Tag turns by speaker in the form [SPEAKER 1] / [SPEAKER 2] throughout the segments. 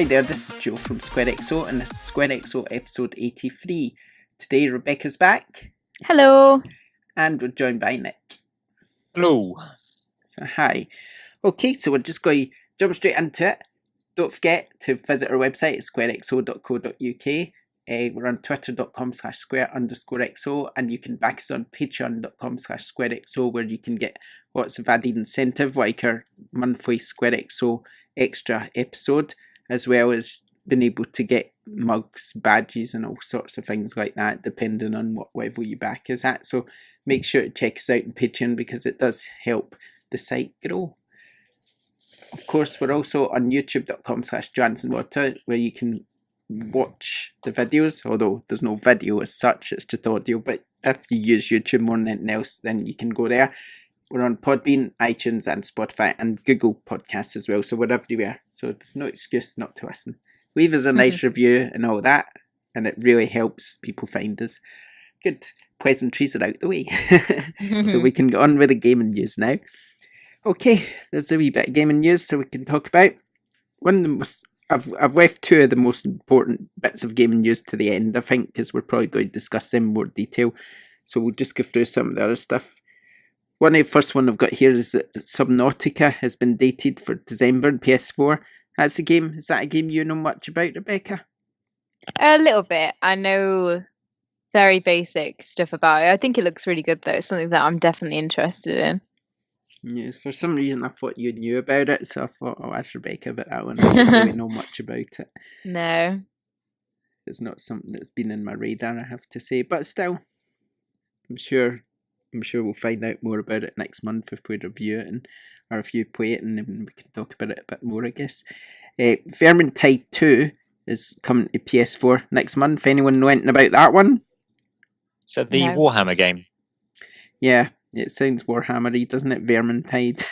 [SPEAKER 1] Hi there, this is Joe from SquareXO, and this is SquareXO episode 83. Today, Rebecca's back.
[SPEAKER 2] Hello.
[SPEAKER 1] And we're joined by Nick.
[SPEAKER 3] Hello.
[SPEAKER 1] So, hi. Okay, so we're just going to jump straight into it. Don't forget to visit our website at squarexo.co.uk. We're on twitter.com/square_XO, and you can back us on patreon.com/squarexo, where you can get lots of added incentive, like our monthly SquareXO extra episode, as well as being able to get mugs, badges, and all sorts of things like that, depending on what level you back us at. So make sure to check us out on Patreon, because it does help the site grow. Of course, we're also on youtube.com/JohansonWater, where you can watch the videos, although there's no video as such, it's just audio. But if you use YouTube more than anything else, then you can go there. We're on Podbean, iTunes, and Spotify, and Google Podcasts as well, so we're everywhere. So there's no excuse not to listen. Leave us a nice review and all that, and it really helps people find us. Good. Pleasantries are out the way. So we can get on with the gaming news now. Okay, there's a wee bit of gaming news so we can talk about. One of the most, I've left two of the most important bits of gaming news to the end, I think, because we're probably going to discuss them in more detail. So we'll just go through some of the other stuff. The first one I've got here is that Subnautica has been dated for December on PS4. Is that a game you know much about, Rebecca?
[SPEAKER 2] A little bit. I know very basic stuff about it. I think it looks really good, though. It's something that I'm definitely interested in.
[SPEAKER 1] Yes, for some reason I thought you knew about it, so I thought, I'll ask Rebecca about that one. I don't really know much about it.
[SPEAKER 2] No.
[SPEAKER 1] It's not something that's been in my radar, I have to say. But still, I'm sure we'll find out more about it next month if we review it, or if you play it, and then we can talk about it a bit more, I guess. Vermintide 2 is coming to PS4 next month. Anyone know anything about that one?
[SPEAKER 3] So the Warhammer game.
[SPEAKER 1] Yeah, it sounds Warhammery, doesn't it? Vermintide.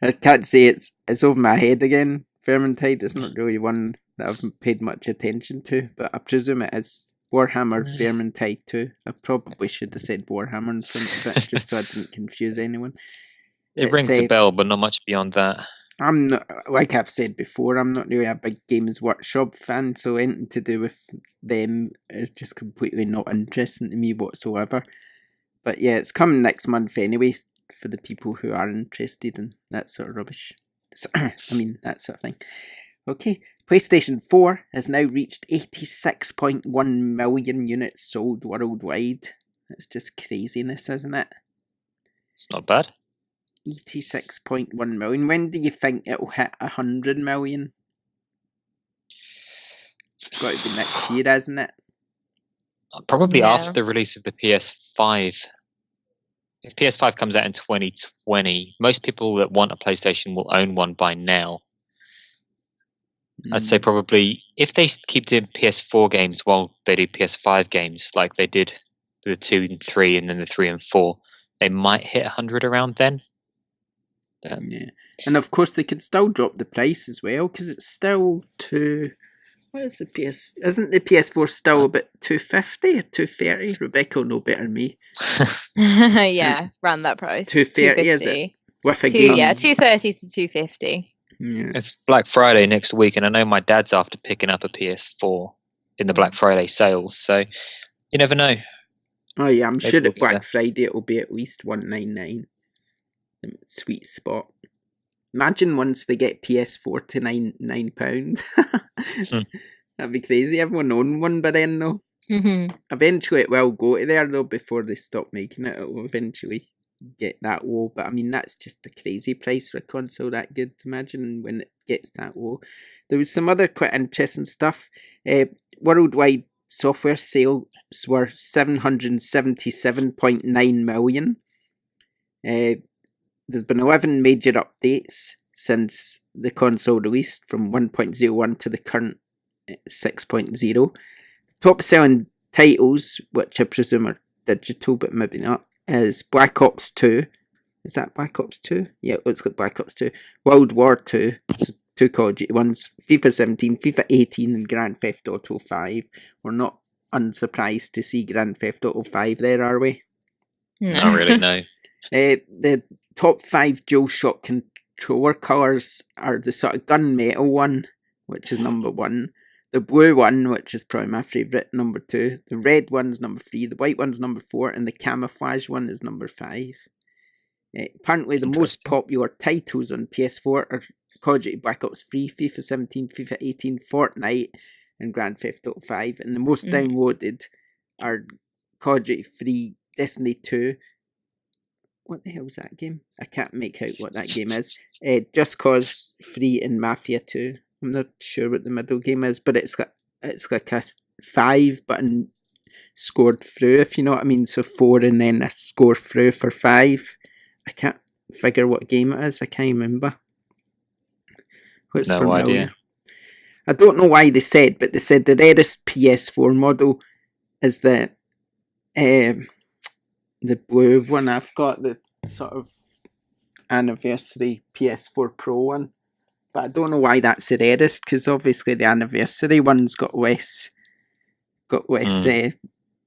[SPEAKER 1] I can't say it's over my head again. Vermintide is not really one that I've paid much attention to, but I presume it is Warhammer Vermintide 2. I probably should have said Warhammer in front of it, just so I didn't confuse anyone.
[SPEAKER 3] It rings a bell, but not much beyond that.
[SPEAKER 1] I'm not, like I've said before, I'm not really a big Games Workshop fan, so anything to do with them is just completely not interesting to me whatsoever. But yeah, it's coming next month anyway, for the people who are interested in that sort of rubbish. So, that sort of thing. Okay, PlayStation 4 has now reached 86.1 million units sold worldwide. That's just craziness, isn't it?
[SPEAKER 3] It's not bad.
[SPEAKER 1] 86.1 million. When do you think it'll hit 100 million? It's got to be next year, isn't it?
[SPEAKER 3] Probably after the release of the PS5. If PS5 comes out in 2020, most people that want a PlayStation will own one by now. I'd say probably, if they keep doing PS4 games while they do PS5 games, like they did the 2 and 3 and then the 3 and 4, they might hit 100 around then.
[SPEAKER 1] Yeah, and of course they could still drop the price as well, because it's still what is the PS? Isn't the PS4 still about $250 or $230? Rebecca will know better than me.
[SPEAKER 2] Yeah, around that price.
[SPEAKER 1] $230, is it? With a game?
[SPEAKER 2] Yeah, $230 to $250.
[SPEAKER 1] Yeah.
[SPEAKER 3] It's Black Friday next week, and I know my dad's after picking up a PS4 in the Black Friday sales, so you never know.
[SPEAKER 1] Oh yeah, I'm sure at Black Friday it'll be at least $199. Sweet spot. Imagine once they get PS4 to £9. That'd be crazy. Everyone own one by then, though. Eventually it will go to there, though, before they stop making it. It will eventually get that low. But that's just a crazy price for a console that good. Imagine when it gets that low. There was some other quite interesting stuff. Worldwide software sales were 777.9 million. There's been 11 major updates since the console released, from 1.01 to the current 6.0. Top selling titles, which I presume are digital but maybe not, is Black Ops 2. Is that Black Ops 2? Yeah, it looks like Black Ops 2. World War 2, so 2 Call of Duty ones. FIFA 17, FIFA 18 and Grand Theft Auto 5. We're not unsurprised to see Grand Theft Auto 5 there, are we?
[SPEAKER 3] Not really, no.
[SPEAKER 1] The top 5 DualShock controller colours are the sort of gunmetal one, which is number 1. The blue one, which is probably my favourite, number 2. The red one's number 3. The white one's number 4. And the camouflage one is number 5. Apparently, the most popular titles on PS4 are Call of Duty Black Ops 3, FIFA 17, FIFA 18, Fortnite, and Grand Theft Auto 5. And the most downloaded are Call of Duty 3, Destiny 2. What the hell's that game? I can't make out what that game is. Just Cause 3 and Mafia 2. I'm not sure what the middle game is, but it's like a 5 button scored through, if you know what I mean. So 4 and then a score through for 5. I can't figure what game it is. I can't remember. What's
[SPEAKER 3] no
[SPEAKER 1] familiar?
[SPEAKER 3] idea.
[SPEAKER 1] I don't know why they said, but they said the rarest PS4 model is the blue one. I've got the sort of anniversary PS4 Pro one, but I don't know why that's the rarest, because obviously the anniversary one's got less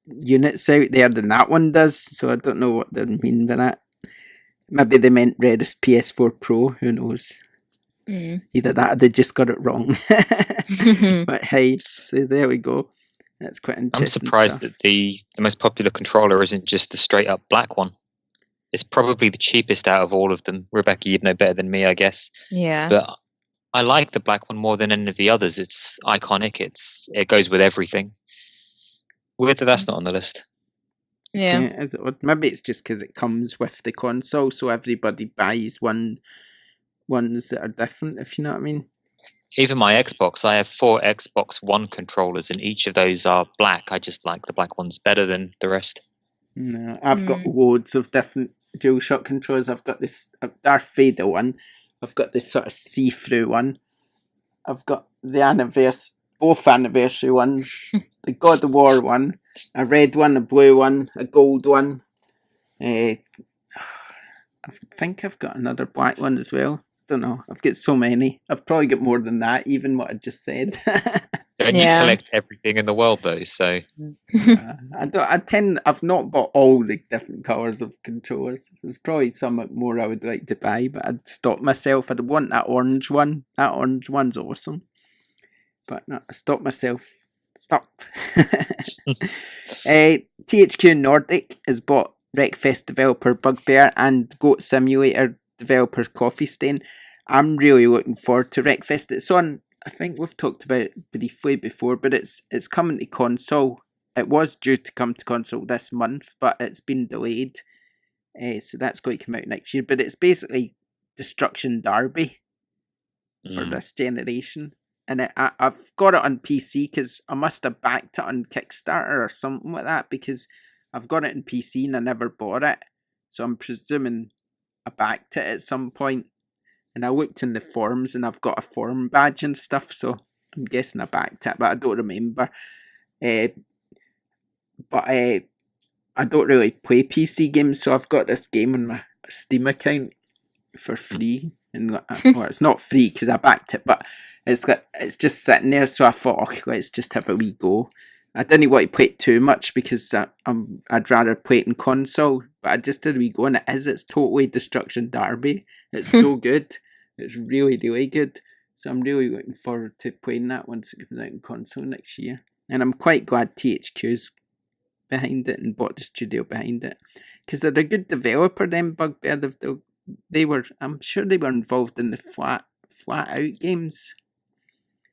[SPEAKER 1] units out there than that one does. So I don't know what they mean by that. Maybe they meant rarest PS4 Pro. Who knows? Either that or they just got it wrong. But hey, so there we go. That's quite interesting.
[SPEAKER 3] I'm surprised that the most popular controller isn't just the straight up black one. It's probably the cheapest out of all of them. Rebecca, you'd know better than me, I guess.
[SPEAKER 2] Yeah.
[SPEAKER 3] But I like the black one more than any of the others. It's iconic. It goes with everything. Weird that that's not on the list.
[SPEAKER 2] Yeah.
[SPEAKER 1] Maybe it's just because it comes with the console, so everybody buys ones that are different, if you know what I mean.
[SPEAKER 3] Even my Xbox, I have 4 Xbox One controllers, and each of those are black. I just like the black ones better than the rest.
[SPEAKER 1] No, I've got loads of different DualShock controllers. I've got this Darth Vader one. I've got this sort of see-through one. I've got both anniversary ones. The God of War one, a red one, a blue one, a gold one. I think I've got another black one as well. Don't know. I've got so many. I've probably got more than that, even what I just said.
[SPEAKER 3] Don't you collect everything in the world though? So
[SPEAKER 1] I've not bought all the different colours of controllers. There's probably some more I would like to buy, but I'd stop myself. I'd want that orange one. That orange one's awesome. But no, I stopped myself. Stop. THQ Nordic has bought Wreckfest developer Bugbear and Goat Simulator developer Coffee Stain. I'm really looking forward to Wreckfest. It's on, I think we've talked about it briefly before, but it's coming to console. It was due to come to console this month, but it's been delayed. So that's going to come out next year. But it's basically Destruction Derby for this generation. And I've got it on PC because I must have backed it on Kickstarter or something like that, because I've got it on PC and I never bought it. So I'm presuming I backed it at some point. And I looked in the forums and I've got a forum badge and stuff, so I'm guessing I backed it, but I don't remember. But I don't really play PC games, so I've got this game on my Steam account for free. And well, it's not free because I backed it, but it's just sitting there, so I thought, let's just have a wee go. I didn't want to play it too much because I'd rather play it in console, but I just did a wee go, and it's totally Destruction Derby. It's so good. It's really, really good. So I'm really looking forward to playing that once it comes out in console next year. And I'm quite glad THQ's behind it and bought the studio behind it, because they're a good developer. Them Bugbear, I'm sure they were involved in the flat out games.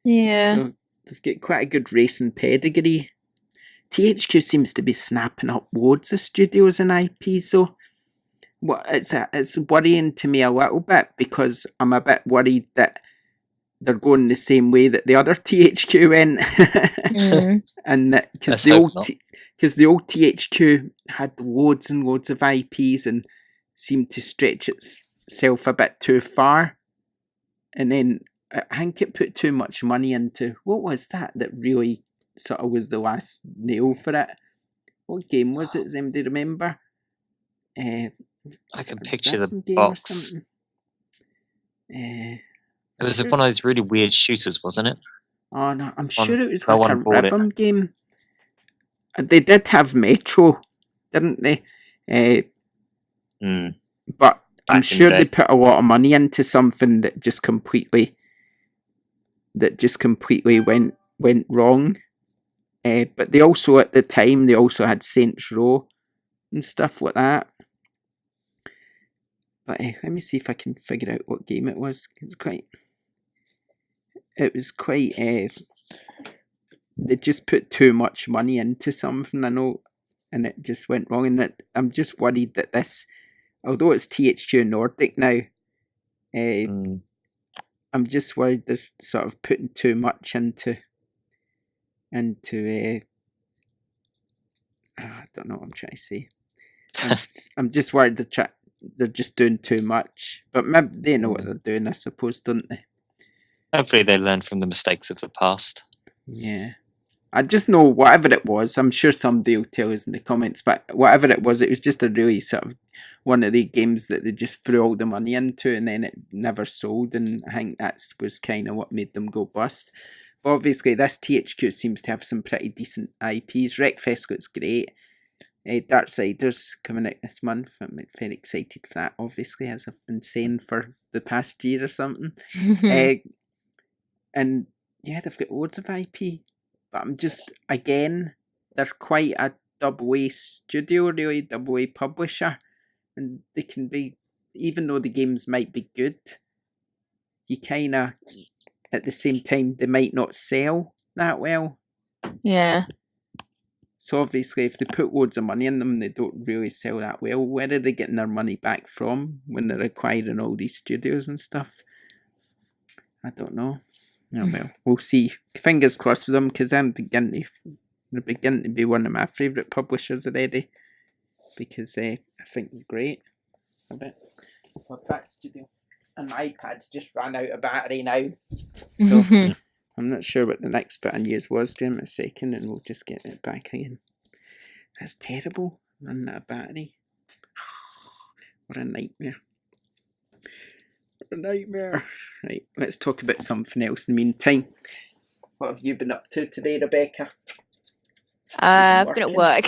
[SPEAKER 2] Yeah.
[SPEAKER 1] So they've got quite a good racing pedigree. THQ seems to be snapping up loads of studios and IPs, so it's worrying to me a little bit, because I'm a bit worried that they're going the same way that the other THQ went. And that because the old THQ had loads and loads of IPs and seemed to stretch itself a bit too far, and then I think it put too much money into, what was that really sort of was the last nail for it? What game was it? Does anybody remember?
[SPEAKER 3] I can picture the box. It was one of those really weird shooters, wasn't it?
[SPEAKER 1] Oh no, I'm sure it was like a rhythm game. They did have Metro, didn't they? But I'm
[SPEAKER 3] back in
[SPEAKER 1] sure
[SPEAKER 3] the
[SPEAKER 1] they
[SPEAKER 3] day.
[SPEAKER 1] put a lot of money into something that just completely went wrong. But they also, at the time, they also had Saints Row and stuff like that. But let me see if I can figure out what game it was. It was quite. They just put too much money into something, I know, and it just went wrong. And I'm just worried that this, although it's THQ Nordic now, I'm just worried they're sort of putting too much into. I don't know what I'm trying to say. I'm just worried they're just doing too much. But maybe they know what they're doing, I suppose, don't they?
[SPEAKER 3] Hopefully they learn from the mistakes of the past.
[SPEAKER 1] Yeah. I just know whatever it was, I'm sure somebody will tell us in the comments, but whatever it was just a really sort of one of the games that they just threw all the money into and then it never sold, and I think that was kind of what made them go bust. But obviously this THQ seems to have some pretty decent IPs. Wreckfest looks great. Darksiders coming out this month. I'm very excited for that, obviously, as I've been saying for the past year or something. And yeah, they've got loads of IP. But I'm just, again, they're quite a double-A studio, really, double-A publisher. And they can be, even though the games might be good, you kind of, at the same time, they might not sell that well.
[SPEAKER 2] Yeah.
[SPEAKER 1] So obviously, if they put loads of money in them, they don't really sell that well. Where are they getting their money back from when they're acquiring all these studios and stuff? I don't know. Oh, well, we'll see. Fingers crossed for them, because they're beginning to be one of my favourite publishers already. Because I think they're great. A bit. Well, that studio. And my iPad's just ran out of battery now. So I'm not sure what the next bit of news was. Give me a second and we'll just get it back again. That's terrible. Running out of battery. What a nightmare. Right, let's talk about something else in the meantime. What have you been up to today, Rebecca?
[SPEAKER 2] I've been at work,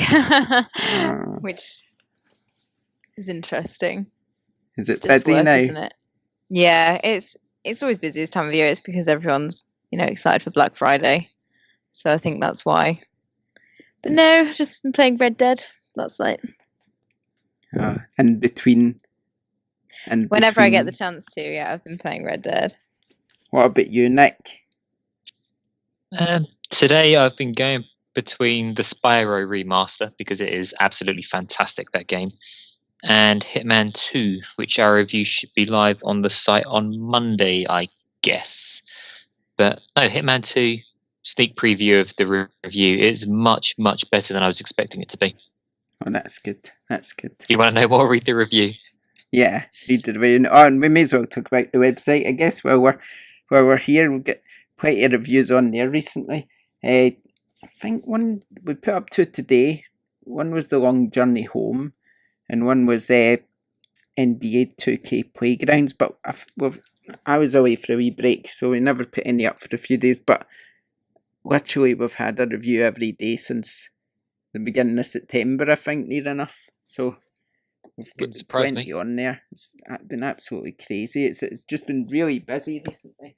[SPEAKER 2] which is interesting.
[SPEAKER 1] Is it busy now?
[SPEAKER 2] Isn't it? Yeah, it's always busy this time of year. It's because everyone's excited for Black Friday, so I think that's why. But no, just been playing Red Dead. That's it.
[SPEAKER 1] And between.
[SPEAKER 2] Whenever I get the chance to, yeah, I've been playing Red Dead.
[SPEAKER 1] What about you, Nick?
[SPEAKER 3] Today I've been going between the Spyro remaster, because it is absolutely fantastic, that game, and Hitman 2, which our review should be live on the site on Monday, I guess. But no, Hitman 2, sneak preview of the review, is much, much better than I was expecting it to be.
[SPEAKER 1] Oh, that's good. That's good.
[SPEAKER 3] Do you want to know more? Read the review.
[SPEAKER 1] Yeah, read the review. Oh, and we may as well talk about the website, I guess, while we're here. We'll get quite a reviews on there recently. I think one we put up to today. One was The Long Journey Home, and one was NBA 2K Playgrounds. But I was away for a wee break, so we never put any up for a few days. But literally, we've had a review every day since the beginning of September, I think, near enough. So we've got plenty on there. It's been absolutely crazy. It's just been really busy recently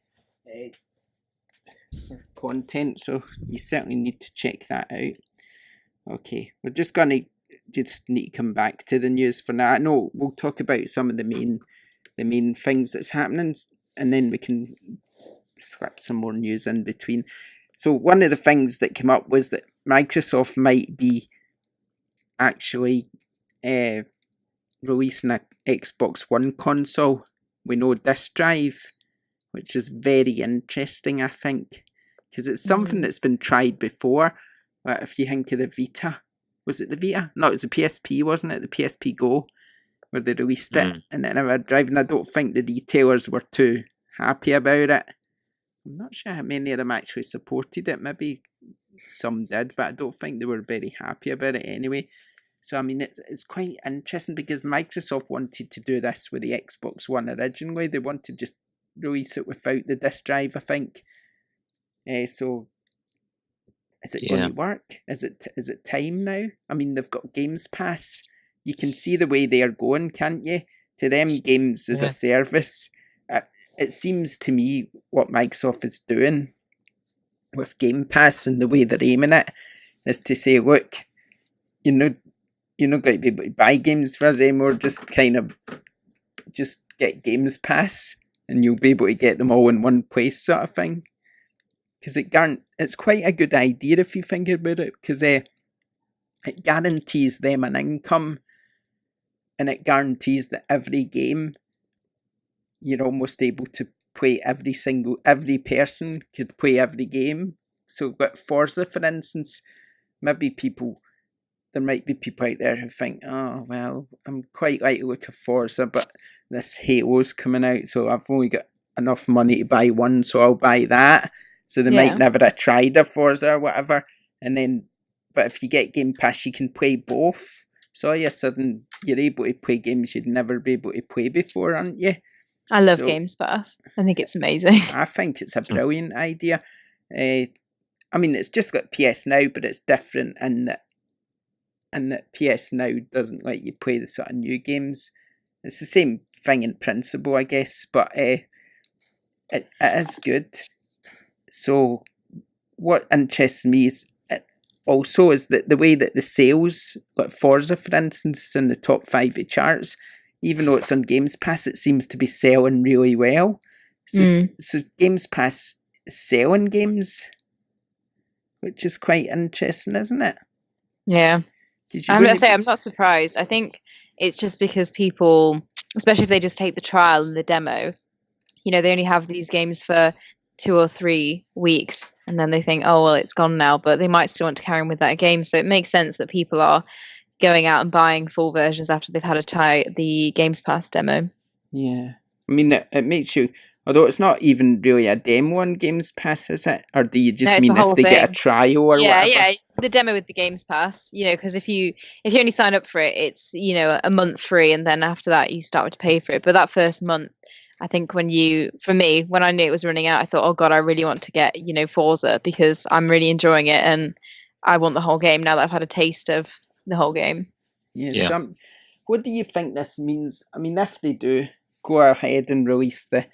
[SPEAKER 1] for content, so you certainly need to check that out. Okay, we're just need to come back to the news for now. I know we'll talk about some of the main things that's happening, and then we can slip some more news in between. So one of the things that came up was that Microsoft might be actually releasing a Xbox One console with no disk drive, which is very interesting, I think, because it's something that's been tried before. But if you think of the Vita, was it the Vita? No, it was the PSP, wasn't it? The PSP Go, where they released it and it never had drive, and I don't think the retailers were too happy about it. I'm not sure how many of them actually supported it. Maybe some did, but I don't think they were very happy about it anyway. So, I mean, it's quite interesting because Microsoft wanted to do this with the Xbox One originally. They wanted to just release it without the disk drive, I think. So, is it going to work? Is it time now? I mean, they've got Games Pass. You can see the way they are going, can't you? to them, games as
[SPEAKER 3] Yeah.
[SPEAKER 1] a service. It seems to me what Microsoft is doing with Game Pass and the way they're aiming it is to say, look, you're not going to be able to buy games for us anymore. Just get Games Pass, and you'll be able to get them all in one place, sort of thing. Because it's quite a good idea if you think about it. Because it guarantees them an income, and it guarantees that every game you're almost able to play every person could play every game. So with Forza, for instance, there might be people out there who think, oh, well, I'm quite like to look at Forza, but this Halo's coming out, so I've only got enough money to buy one, so I'll buy that. So they might never have tried a Forza or whatever. But if you get Game Pass, you can play both. So all of a sudden, you're able to play games you'd never be able to play before, aren't you?
[SPEAKER 2] I love Games Pass. I think it's amazing.
[SPEAKER 1] I think it's a brilliant idea. I mean, it's just got PS Now, but it's different in that PS Now doesn't let you play the sort of new games. It's the same thing in principle, I guess, but it is good. So what interests me is that the way that the sales, like Forza, for instance, is in the top 5 of the charts. Even though it's on Games Pass, it seems to be selling really well. So Games Pass is selling games, which is quite interesting, isn't it?
[SPEAKER 2] Yeah. I'm going to say I'm not surprised. I think it's just because people, especially if they just take the trial and the demo, they only have these games for 2 or 3 weeks, and then they think, oh, well, it's gone now, but they might still want to carry on with that game. So it makes sense that people are going out and buying full versions after they've had the Games Pass demo.
[SPEAKER 1] Yeah. I mean, it makes you, although it's not even really a demo on Games Pass, is it? Or do you just mean if they get a trial or whatever?
[SPEAKER 2] Yeah, the demo with the Games Pass, because if you only sign up for it, it's, a month free, and then after that you start to pay for it. But that first month, I think when I knew it was running out, I thought, oh God, I really want to get, Forza, because I'm really enjoying it and I want the whole game now that I've had a taste of the whole game.
[SPEAKER 1] Yeah. So, what do you think this means? I mean, if they do go ahead and release the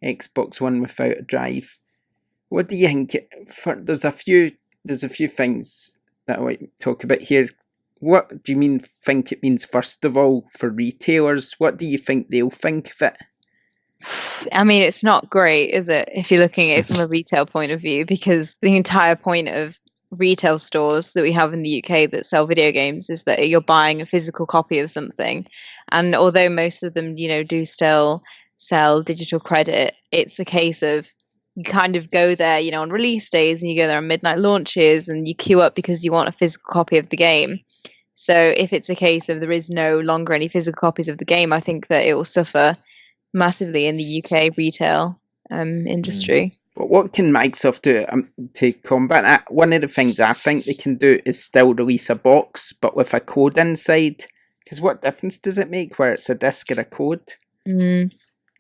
[SPEAKER 1] Xbox One without a drive, what do you think? There's a few things that I want to talk about here. What do you think it means, first of all, for retailers? What do you think they'll think of it?
[SPEAKER 2] I mean, it's not great, is it, if you're looking at it from a retail point of view, because the entire point of retail stores that we have in the UK that sell video games is that you're buying a physical copy of something. And although most of them, do still sell digital credit, it's a case of you kind of go there, on release days, and you go there on midnight launches, and you queue up because you want a physical copy of the game. So if it's a case of there is no longer any physical copies of the game, I think that it will suffer massively in the UK retail industry.
[SPEAKER 1] But what can Microsoft do to combat that? One of the things I think they can do is still release a box, but with a code inside. Because what difference does it make where it's a disc or a code? I mean,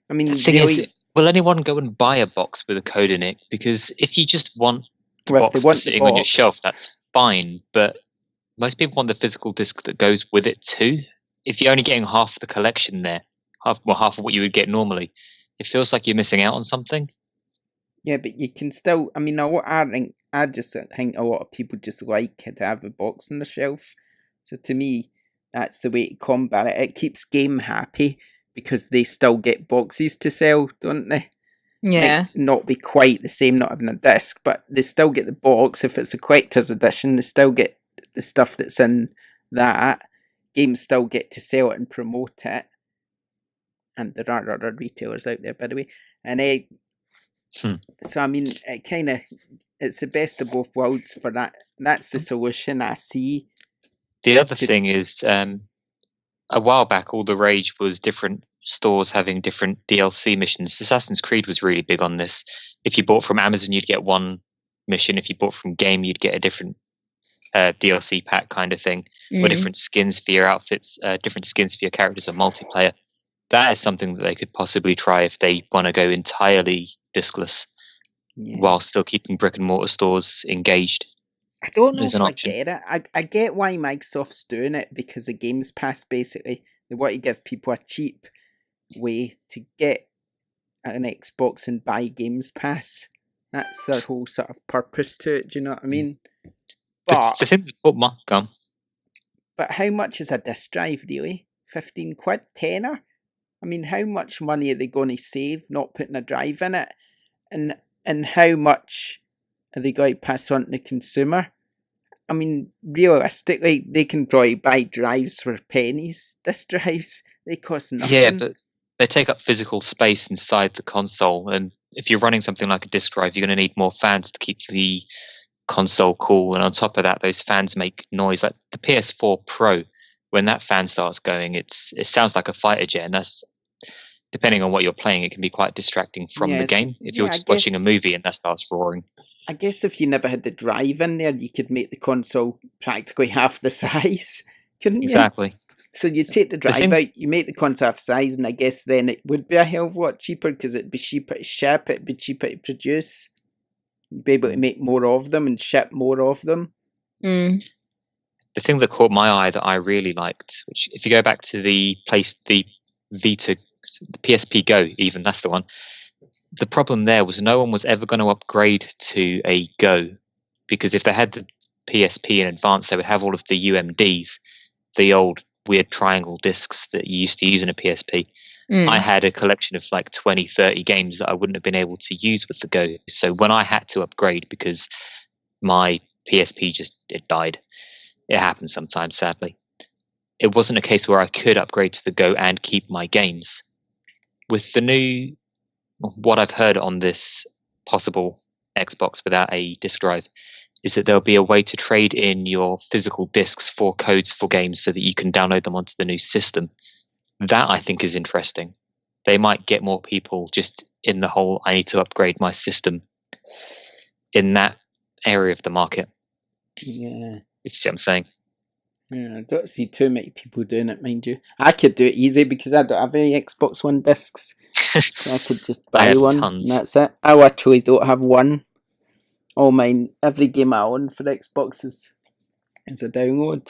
[SPEAKER 3] the thing is, will anyone go and buy a box with a code in it? Because if you just want the box sitting on your shelf, that's fine. But most people want the physical disc that goes with it too. If you're only getting half the collection there, half of what you would get normally, it feels like you're missing out on something.
[SPEAKER 1] Yeah, but you can still. I mean, I just think a lot of people just like to have a box on the shelf. So to me, that's the way to combat it. It keeps Game happy because they still get boxes to sell, don't they?
[SPEAKER 2] Yeah.
[SPEAKER 1] Might not be quite the same, not having a disc, but they still get the box. If it's a collector's edition, they still get the stuff that's in that. Games still get to sell it and promote it. And there are other retailers out there, by the way. And so I mean, it's the best of both worlds for that. That's the solution I see.
[SPEAKER 3] The other thing is, a while back, all the rage was different stores having different DLC missions. Assassin's Creed was really big on this. If you bought from Amazon, you'd get one mission. If you bought from Game, you'd get a different DLC pack kind of thing, or different skins for your outfits, different skins for your characters, or multiplayer. That is something that they could possibly try if they want to go entirely discless, while still keeping brick and mortar stores engaged.
[SPEAKER 1] I don't know if I get it. I get why Microsoft's doing it, because the Games Pass, basically, they want to give people a cheap way to get an Xbox and buy Games Pass. That's their whole sort of purpose to it. Do you know what I mean?
[SPEAKER 3] The thing that caught my gun.
[SPEAKER 1] But how much is a disc drive, really? 15 quid? Tenner? I mean, how much money are they going to save not putting a drive in it? And how much are they going to pass on to the consumer? I mean, realistically, they can probably buy drives for pennies. Disc drives, they cost nothing.
[SPEAKER 3] Yeah, but they take up physical space inside the console. And if you're running something like a disc drive, you're going to need more fans to keep the console cool. And on top of that, those fans make noise. Like the PS4 Pro, when that fan starts going, it sounds like a fighter jet. And that's, depending on what you're playing, it can be quite distracting from the game. If you're just watching a movie and that starts roaring.
[SPEAKER 1] I guess if you never had the drive in there, you could make the console practically half the size, couldn't you?
[SPEAKER 3] Exactly.
[SPEAKER 1] So you take the drive out, you make the console half size, and I guess then it would be a hell of a lot cheaper because it'd be cheaper to ship, it'd be cheaper to produce. You'd be able to make more of them and ship more of them.
[SPEAKER 2] Mm.
[SPEAKER 3] The thing that caught my eye that I really liked, which if you go back to the Vita, the PSP Go, even that's the one. The problem there was no one was ever going to upgrade to a Go, because if they had the PSP in advance, they would have all of the UMDs, the old weird triangle discs that you used to use in a PSP. I had a collection of like 20, 30 games that I wouldn't have been able to use with the Go. So when I had to upgrade because my PSP it died, it happens sometimes, sadly. It wasn't a case where I could upgrade to the Go and keep my games. With the new, what I've heard on this possible Xbox without a disc drive, is that there'll be a way to trade in your physical discs for codes for games so that you can download them onto the new system. That I think is interesting. They might get more people just in the whole, I need to upgrade my system in that area of the market.
[SPEAKER 1] Yeah.
[SPEAKER 3] If you see what I'm saying.
[SPEAKER 1] Yeah, I don't see too many people doing it, mind you. I could do it easy because I don't have any Xbox One discs. So I could just buy one and that's it. I literally don't have one. All mine, every game I own for Xbox is a download.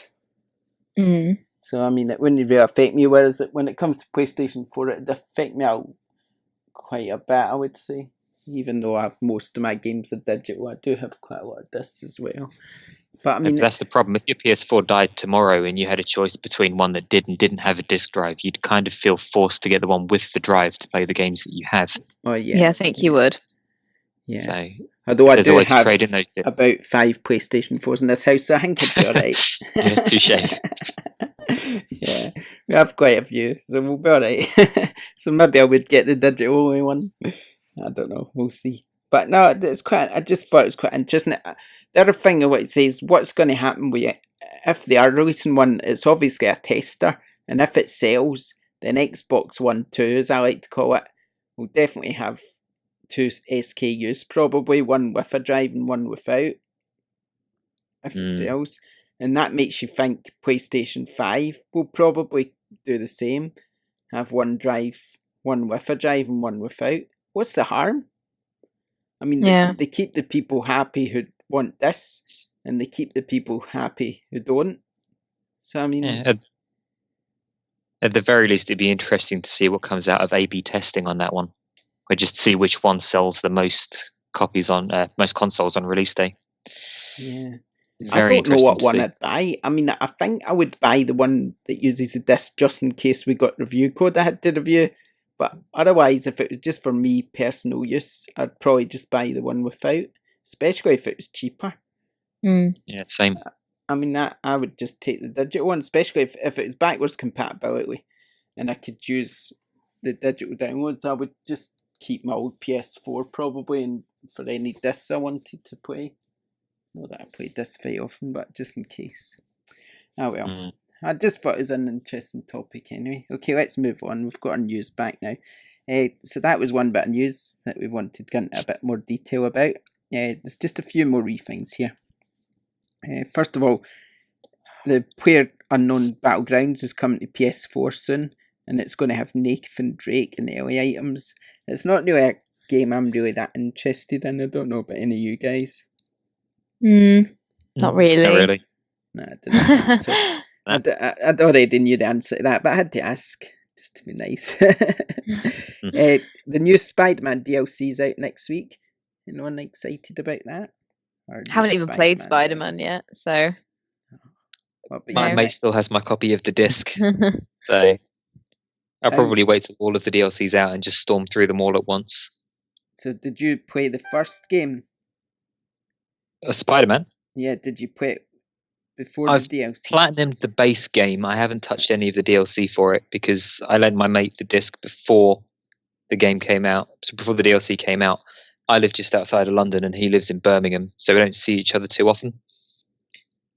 [SPEAKER 1] So I mean, it wouldn't really affect me. Whereas when it comes to PlayStation 4, it'd affect me out quite a bit, I would say. Even though I have most of my games are digital, I do have quite a lot of discs as well. But I mean,
[SPEAKER 3] that's the problem. If your PS4 died tomorrow and you had a choice between one that did and didn't have a disc drive, you'd kind of feel forced to get the one with the drive to play the games that you have.
[SPEAKER 1] Oh yeah,
[SPEAKER 2] yeah, I think you would.
[SPEAKER 1] Yeah.
[SPEAKER 3] So,
[SPEAKER 1] although I do have
[SPEAKER 3] trade in those
[SPEAKER 1] about 5 PlayStation 4s in this house, so I think it'd be alright.
[SPEAKER 3] Yeah, touche.
[SPEAKER 1] Yeah, we have quite a few, so we'll be alright. So maybe I would get the digital only one. I don't know, we'll see. But no, it's quite. I just thought it was quite interesting. The other thing I want to say is what's going to happen with it if they are releasing one. It's obviously a tester, and if it sells, then Xbox One 2, as I like to call it, will definitely have 2 SKUs, probably one with a drive and one without. If it sells, and that makes you think PlayStation 5 will probably do the same, have one drive, one with a drive and one without. What's the harm? I mean, they keep the people happy who want this, and they keep the people happy who don't. So, I mean...
[SPEAKER 3] Yeah, at the very least, it'd be interesting to see what comes out of A/B testing on that one. Or just see which one sells the most copies on, most consoles on release day.
[SPEAKER 1] Yeah.
[SPEAKER 3] Very
[SPEAKER 1] I don't know what one
[SPEAKER 3] see.
[SPEAKER 1] I'd buy. I mean, I think I would buy the one that uses a disc just in case we got review code I had to review. But otherwise, if it was just for me personal use, I'd probably just buy the one without, especially if it was cheaper.
[SPEAKER 3] Yeah, same.
[SPEAKER 1] I mean, I would just take the digital one, especially if it was backwards compatibility and I could use the digital downloads. I would just keep my old PS4 probably, and for any discs I wanted to play. Not that I play discs very often, but just in case. Oh well. I just thought it was an interesting topic anyway. Okay, let's move on. We've got our news back now. So that was one bit of news that we wanted to get into a bit more detail about. There's just a few more wee things here. First of all, the PlayerUnknown Battlegrounds is coming to PS4 soon, and it's going to have Nathan Drake in the early items. It's not really a game I'm really that interested in. I don't know about any of you guys.
[SPEAKER 2] Not really.
[SPEAKER 3] Not really.
[SPEAKER 1] No, I didn't think so. I already knew the answer to that, but I had to ask just to be nice. The new Spider-Man DLC is out next week. Anyone excited about that? Or
[SPEAKER 2] Haven't
[SPEAKER 1] just
[SPEAKER 2] even played
[SPEAKER 1] Spider-Man?
[SPEAKER 2] Spider-Man yet, so
[SPEAKER 1] What about
[SPEAKER 3] My
[SPEAKER 1] you,
[SPEAKER 3] mate
[SPEAKER 1] Nick?
[SPEAKER 3] still has my copy of the disc, so I'll probably wait till all of the DLCs out and just storm through them all at once.
[SPEAKER 1] So did you play the first game?
[SPEAKER 3] Spider-Man.
[SPEAKER 1] Yeah, did you play it before
[SPEAKER 3] I've
[SPEAKER 1] the DLC?
[SPEAKER 3] Platinumed the base game. I haven't touched any of the DLC for it because I lent my mate the disc before the game came out. So before the DLC came out, I live just outside of London and he lives in Birmingham, so we don't see each other too often.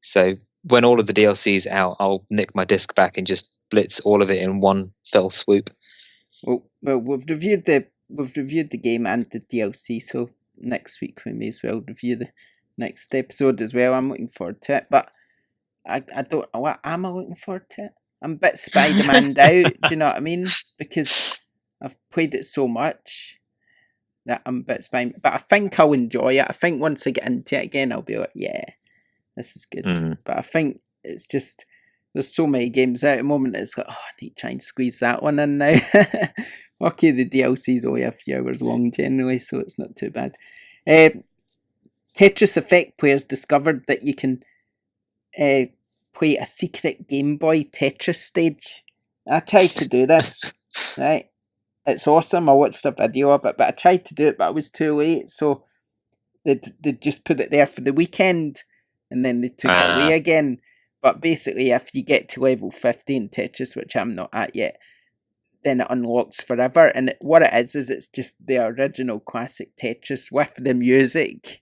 [SPEAKER 3] So when all of the DLC's out, I'll nick my disc back and just blitz all of it in one fell swoop.
[SPEAKER 1] Well, we've reviewed the game and the DLC, so next week we may as well review the next episode as well. I'm looking forward to it, but I don't know what am I looking forward to. I'm a bit Spider-Man out. Do you know what I mean? Because I've played it so much that I'm a bit Spider-Man. But I think I'll enjoy it. I think once I get into it again, I'll be like, yeah, this is good. But I think it's just there's so many games out at the moment. It's like, oh, I need to try and squeeze that one in now. Okay, the DLC's only a few hours long generally, so it's not too bad. Tetris Effect players discovered that you can play a secret Game Boy Tetris stage. I tried to do this, right? It's awesome. I watched a video of it, but I tried to do it, but I was too late. So they just put it there for the weekend, and then they took it away again. But basically, if you get to level 50 in Tetris, which I'm not at yet, then it unlocks forever. And what it is it's just the original classic Tetris with the music.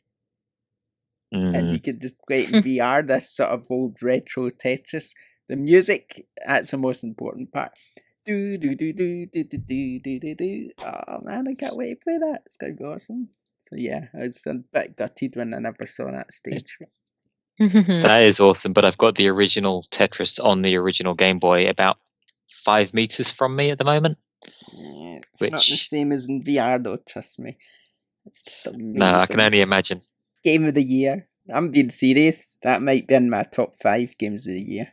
[SPEAKER 1] And you could just play it in VR, this sort of old retro Tetris. The music, that's the most important part. Do do do do do do do do do do. Oh man, I can't wait to play that. It's gonna be awesome. So yeah, I was a bit gutted when I never saw that stage.
[SPEAKER 3] That is awesome, but I've got the original Tetris on the original Game Boy about 5 meters from me at the moment.
[SPEAKER 1] Yeah, it's not the same as in VR though, trust me. It's just amazing.
[SPEAKER 3] No, I can only imagine.
[SPEAKER 1] Game of the year. I'm being serious. That might be in my top 5 games of the year.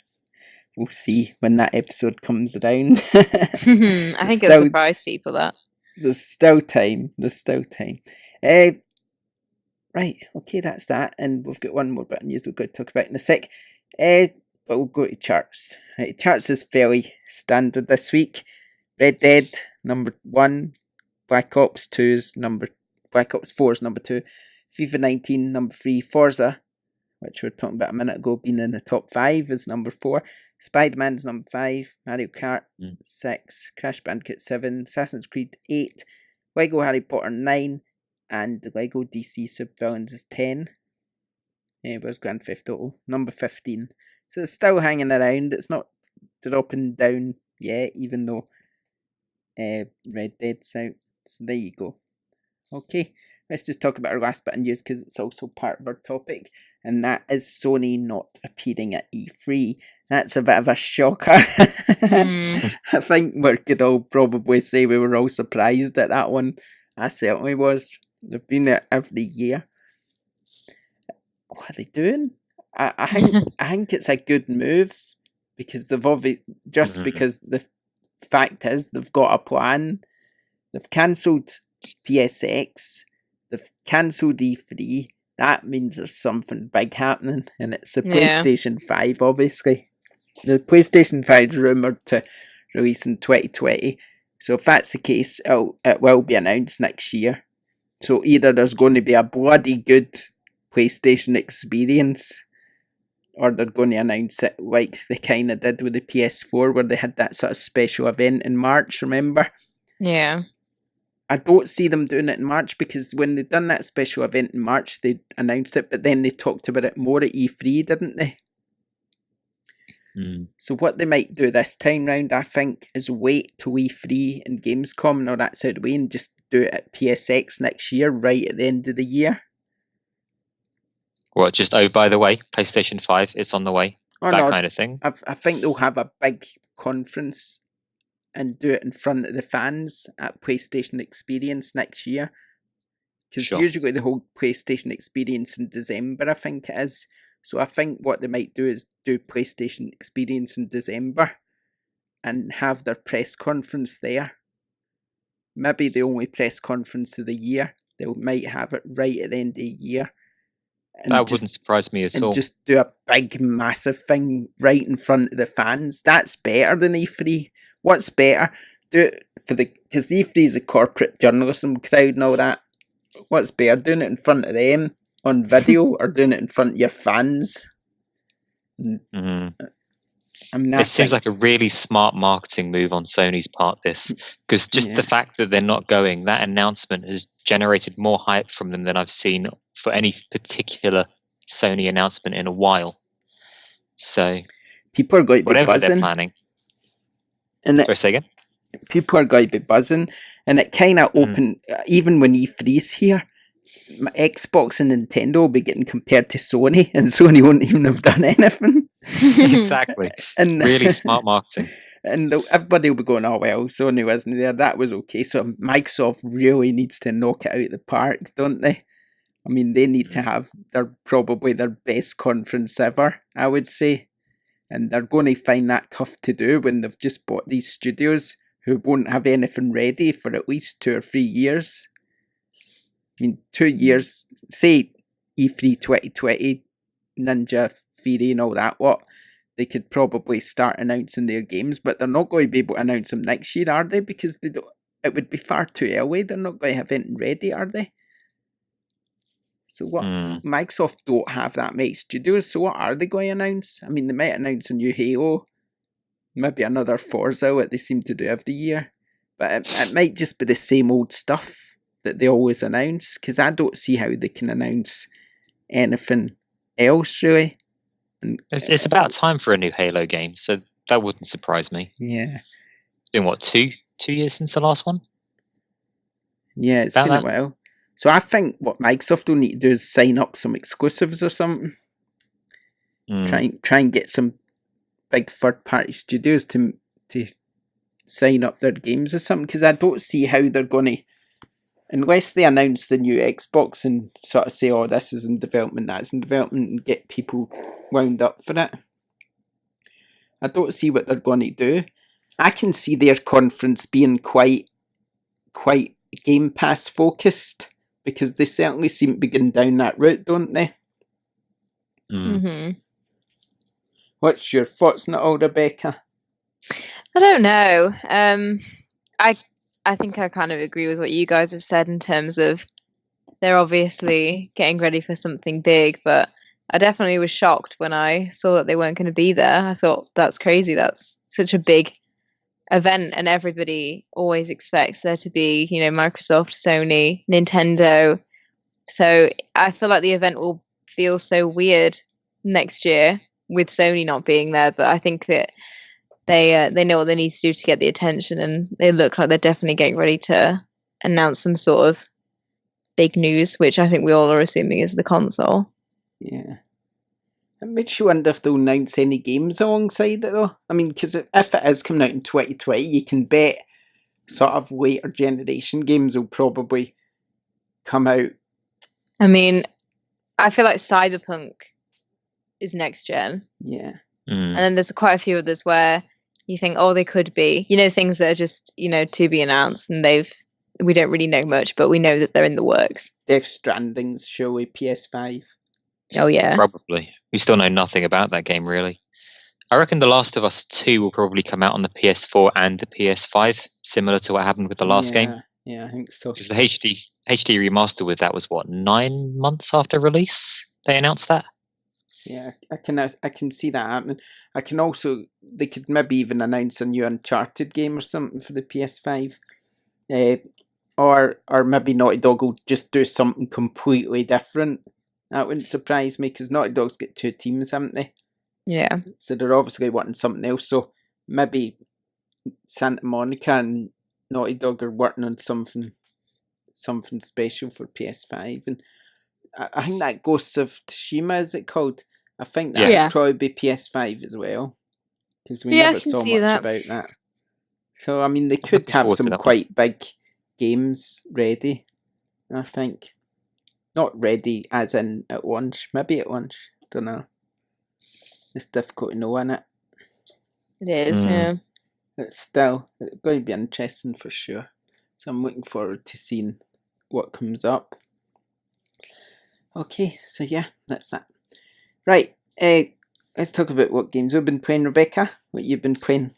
[SPEAKER 1] We'll see when that episode comes around.
[SPEAKER 2] I think it'll surprise people that.
[SPEAKER 1] There's still time. Right, okay, that's that. And we've got one more bit of news we've got to talk about in a sec. But we'll go to charts. Right, charts is fairly standard this week. Red Dead, number 1. Black Ops 4's number 2. FIFA 19, number 3. Forza, which we were talking about a minute ago, being in the top 5, is number 4. Spider-Man's number 5. Mario Kart 6. Crash Bandicoot 7. Assassin's Creed 8. Lego Harry Potter 9. And the Lego DC Supervillains is 10. Where's Grand Theft Auto? Number 15. So it's still hanging around. It's not dropping down yet, even though Red Dead's out. So there you go. Okay, let's just talk about our last bit of news because it's also part of our topic, and that is Sony not appearing at E3. That's a bit of a shocker. I think we could all probably say we were all surprised at that one. I certainly was. They've been there every year. What are they doing? I think it's a good move because they've obviously because the fact is they've got a plan. They've cancelled PSX. They've cancelled E3. That means there's something big happening, and it's the PlayStation 5, obviously. The PlayStation 5 is rumoured to release in 2020. So if that's the case, it will be announced next year. So either there's going to be a bloody good PlayStation experience, or they're going to announce it like they kind of did with the PS4, where they had that sort of special event in March, remember?
[SPEAKER 2] Yeah.
[SPEAKER 1] I don't see them doing it in March, because when they done that special event in March, they announced it, but then they talked about it more at E3, didn't they? So what they might do this time round, I think, is wait till E3 and Gamescom and all that's out of the way and just do it at PSX next year, right at the end of the year.
[SPEAKER 3] Well, just, by the way, PlayStation 5, it's on the way. Kind of thing.
[SPEAKER 1] I think they'll have a big conference and do it in front of the fans at PlayStation Experience next year. Because usually the whole PlayStation Experience in December, I think it is. So I think what they might do is do PlayStation Experience in December and have their press conference there. Maybe the only press conference of the year. They might have it right at the end of the year. And
[SPEAKER 3] That wouldn't surprise me at all.
[SPEAKER 1] And just do a big, massive thing right in front of the fans. That's better than E3. What's better? Do it because E3 is a corporate journalism crowd and all that. What's better, doing it in front of them on video or doing it in front of your fans?
[SPEAKER 3] Mm-hmm.
[SPEAKER 1] I mean,
[SPEAKER 3] it seems like a really smart marketing move on Sony's part, this, because just the fact that they're not going, that announcement has generated more hype from them than I've seen for any particular Sony announcement in a while. So
[SPEAKER 1] people are going to be
[SPEAKER 3] whatever
[SPEAKER 1] buzzing.
[SPEAKER 3] They're planning.
[SPEAKER 1] And
[SPEAKER 3] Sorry, say again?
[SPEAKER 1] People are going to be buzzing, and it kind of opened, even when E3's here, Xbox and Nintendo will be getting compared to Sony, and Sony won't even have done anything.
[SPEAKER 3] Exactly. And really smart marketing.
[SPEAKER 1] And everybody will be going, oh, well, Sony wasn't there. That was okay. So Microsoft really needs to knock it out of the park, don't they? I mean, they need to have probably their best conference ever, I would say. And they're going to find that tough to do when they've just bought these studios who won't have anything ready for at least 2 or 3 years. I mean, 2 years, say E3 2020, Ninja Theory and all that, they could probably start announcing their games, but they're not going to be able to announce them next year, are they? Because it would be far too early. They're not going to have anything ready, are they? So Microsoft don't have that many studios, so what are they going to announce? I mean, they might announce a new Halo, maybe another Forza, what they seem to do every year, but it might just be the same old stuff that they always announce, because I don't see how they can announce anything else, really. And,
[SPEAKER 3] it's about time for a new Halo game, so that wouldn't surprise me.
[SPEAKER 1] Yeah.
[SPEAKER 3] It's been, what, two years since the last one?
[SPEAKER 1] Yeah, it's been a while. So I think what Microsoft will need to do is sign up some exclusives or something. Try and get some big third-party studios to sign up their games or something, because I don't see how they're going to, unless they announce the new Xbox and sort of say, oh, this is in development, that's in development, and get people wound up for it. I don't see what they're going to do. I can see their conference being quite Game Pass focused, because they certainly seem to be going down that route, don't they?
[SPEAKER 2] Mm-hmm.
[SPEAKER 1] What's your thoughts on it all, Rebecca?
[SPEAKER 2] I don't know. I think I kind of agree with what you guys have said in terms of they're obviously getting ready for something big, but I definitely was shocked when I saw that they weren't going to be there. I thought, that's crazy. That's such a big event, and everybody always expects there to be, Microsoft, Sony, Nintendo. So I feel like the event will feel so weird next year with Sony not being there, but I think that they know what they need to do to get the attention, and they look like they're definitely getting ready to announce some sort of big news, which I think we all are assuming is the console.
[SPEAKER 1] Yeah. It makes you wonder if they'll announce any games alongside it, though. I mean, because if it is coming out in 2020, you can bet sort of later generation games will probably come out.
[SPEAKER 2] I mean, I feel like Cyberpunk is next gen.
[SPEAKER 1] Yeah.
[SPEAKER 2] And then there's quite a few others where you think, oh, they could be, things that are just, to be announced, and we don't really know much, but we know that they're in the works.
[SPEAKER 1] Death Stranding's surely PS5.
[SPEAKER 2] Oh, yeah.
[SPEAKER 3] Probably. We still know nothing about that game, really. I reckon The Last of Us 2 will probably come out on the PS4 and the PS5, similar to what happened with the last game.
[SPEAKER 1] Yeah, I think so.
[SPEAKER 3] Because the HD remaster with that was, what, 9 months after release? They announced that?
[SPEAKER 1] Yeah, I can see that happening. They could maybe even announce a new Uncharted game or something for the PS5. Or maybe Naughty Dog will just do something completely different. That wouldn't surprise me, because Naughty Dog's got 2 teams, haven't they?
[SPEAKER 2] Yeah.
[SPEAKER 1] So they're obviously wanting something else. So maybe Santa Monica and Naughty Dog are working on something special for PS5. And I think that Ghosts of Tsushima, is it called? I think that would probably be PS5 as well, because we never saw much about that. So, I mean, they could have some quite big games ready, I think. Not ready as in at launch, maybe at launch, don't know. It's difficult to know, isn't it?
[SPEAKER 2] It is, yeah.
[SPEAKER 1] it's still going to be interesting for sure. So I'm looking forward to seeing what comes up. Okay, so yeah, that's that. Right, let's talk about what games we've been playing, Rebecca. What you've been playing?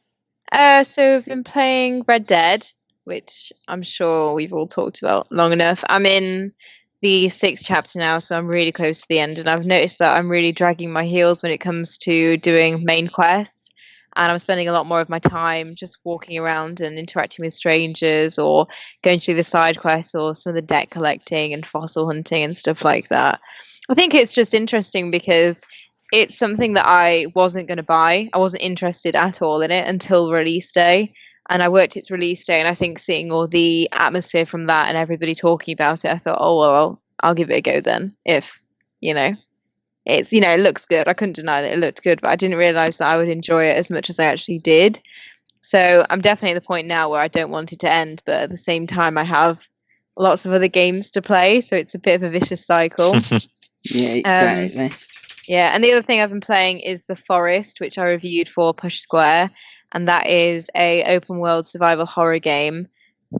[SPEAKER 2] So we've been playing Red Dead, which I'm sure we've all talked about long enough. I'm in the 6th chapter now, so I'm really close to the end, and I've noticed that I'm really dragging my heels when it comes to doing main quests, and I'm spending a lot more of my time just walking around and interacting with strangers, or going to do the side quests, or some of the deck collecting and fossil hunting and stuff like that. I think it's just interesting because it's something that I wasn't going to buy. I wasn't interested at all in it until release day. And I worked its release day, and I think seeing all the atmosphere from that and everybody talking about it, I thought, oh, well, I'll give it a go then. If, it's, it looks good. I couldn't deny that it looked good, but I didn't realize that I would enjoy it as much as I actually did. So I'm definitely at the point now where I don't want it to end, but at the same time, I have lots of other games to play. So it's a bit of a vicious cycle.
[SPEAKER 1] Yeah, exactly.
[SPEAKER 2] Yeah, and the other thing I've been playing is The Forest, which I reviewed for Push Square, and that is a open world survival horror game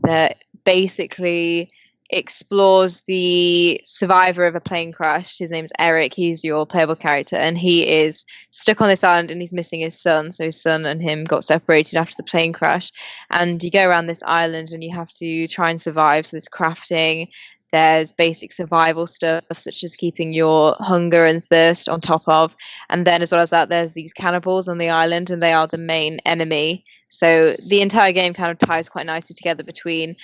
[SPEAKER 2] that basically explores the survivor of a plane crash. His name's Eric. He's your playable character, and he is stuck on this island and he's missing his son. So his son and him got separated after the plane crash, and you go around this island and you have to try and survive. So there's crafting. There's basic survival stuff, such as keeping your hunger and thirst on top of. And then as well as that, there's these cannibals on the island, and they are the main enemy. So the entire game kind of ties quite nicely together between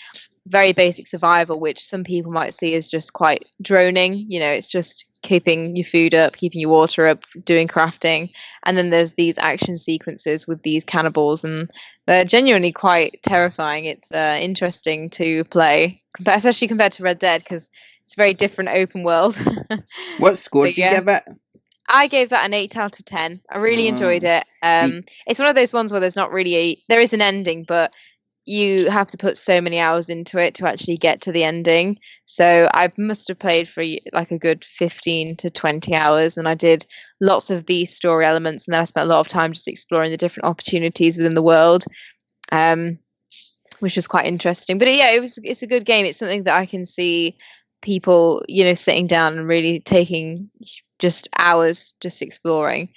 [SPEAKER 2] very basic survival, which some people might see as just quite droning. It's just keeping your food up, keeping your water up, doing crafting. And then there's these action sequences with these cannibals, and they're genuinely quite terrifying. It's interesting to play, especially compared to Red Dead, because it's a very different open world.
[SPEAKER 1] What score did you give it?
[SPEAKER 2] I gave that an 8 out of 10. I really enjoyed it. It's one of those ones where there is an ending, but you have to put so many hours into it to actually get to the ending. So I must have played for like a good 15 to 20 hours, and I did lots of these story elements, and then I spent a lot of time just exploring the different opportunities within the world, which was quite interesting. But yeah, it's a good game. It's something that I can see people, sitting down and really taking just hours just exploring.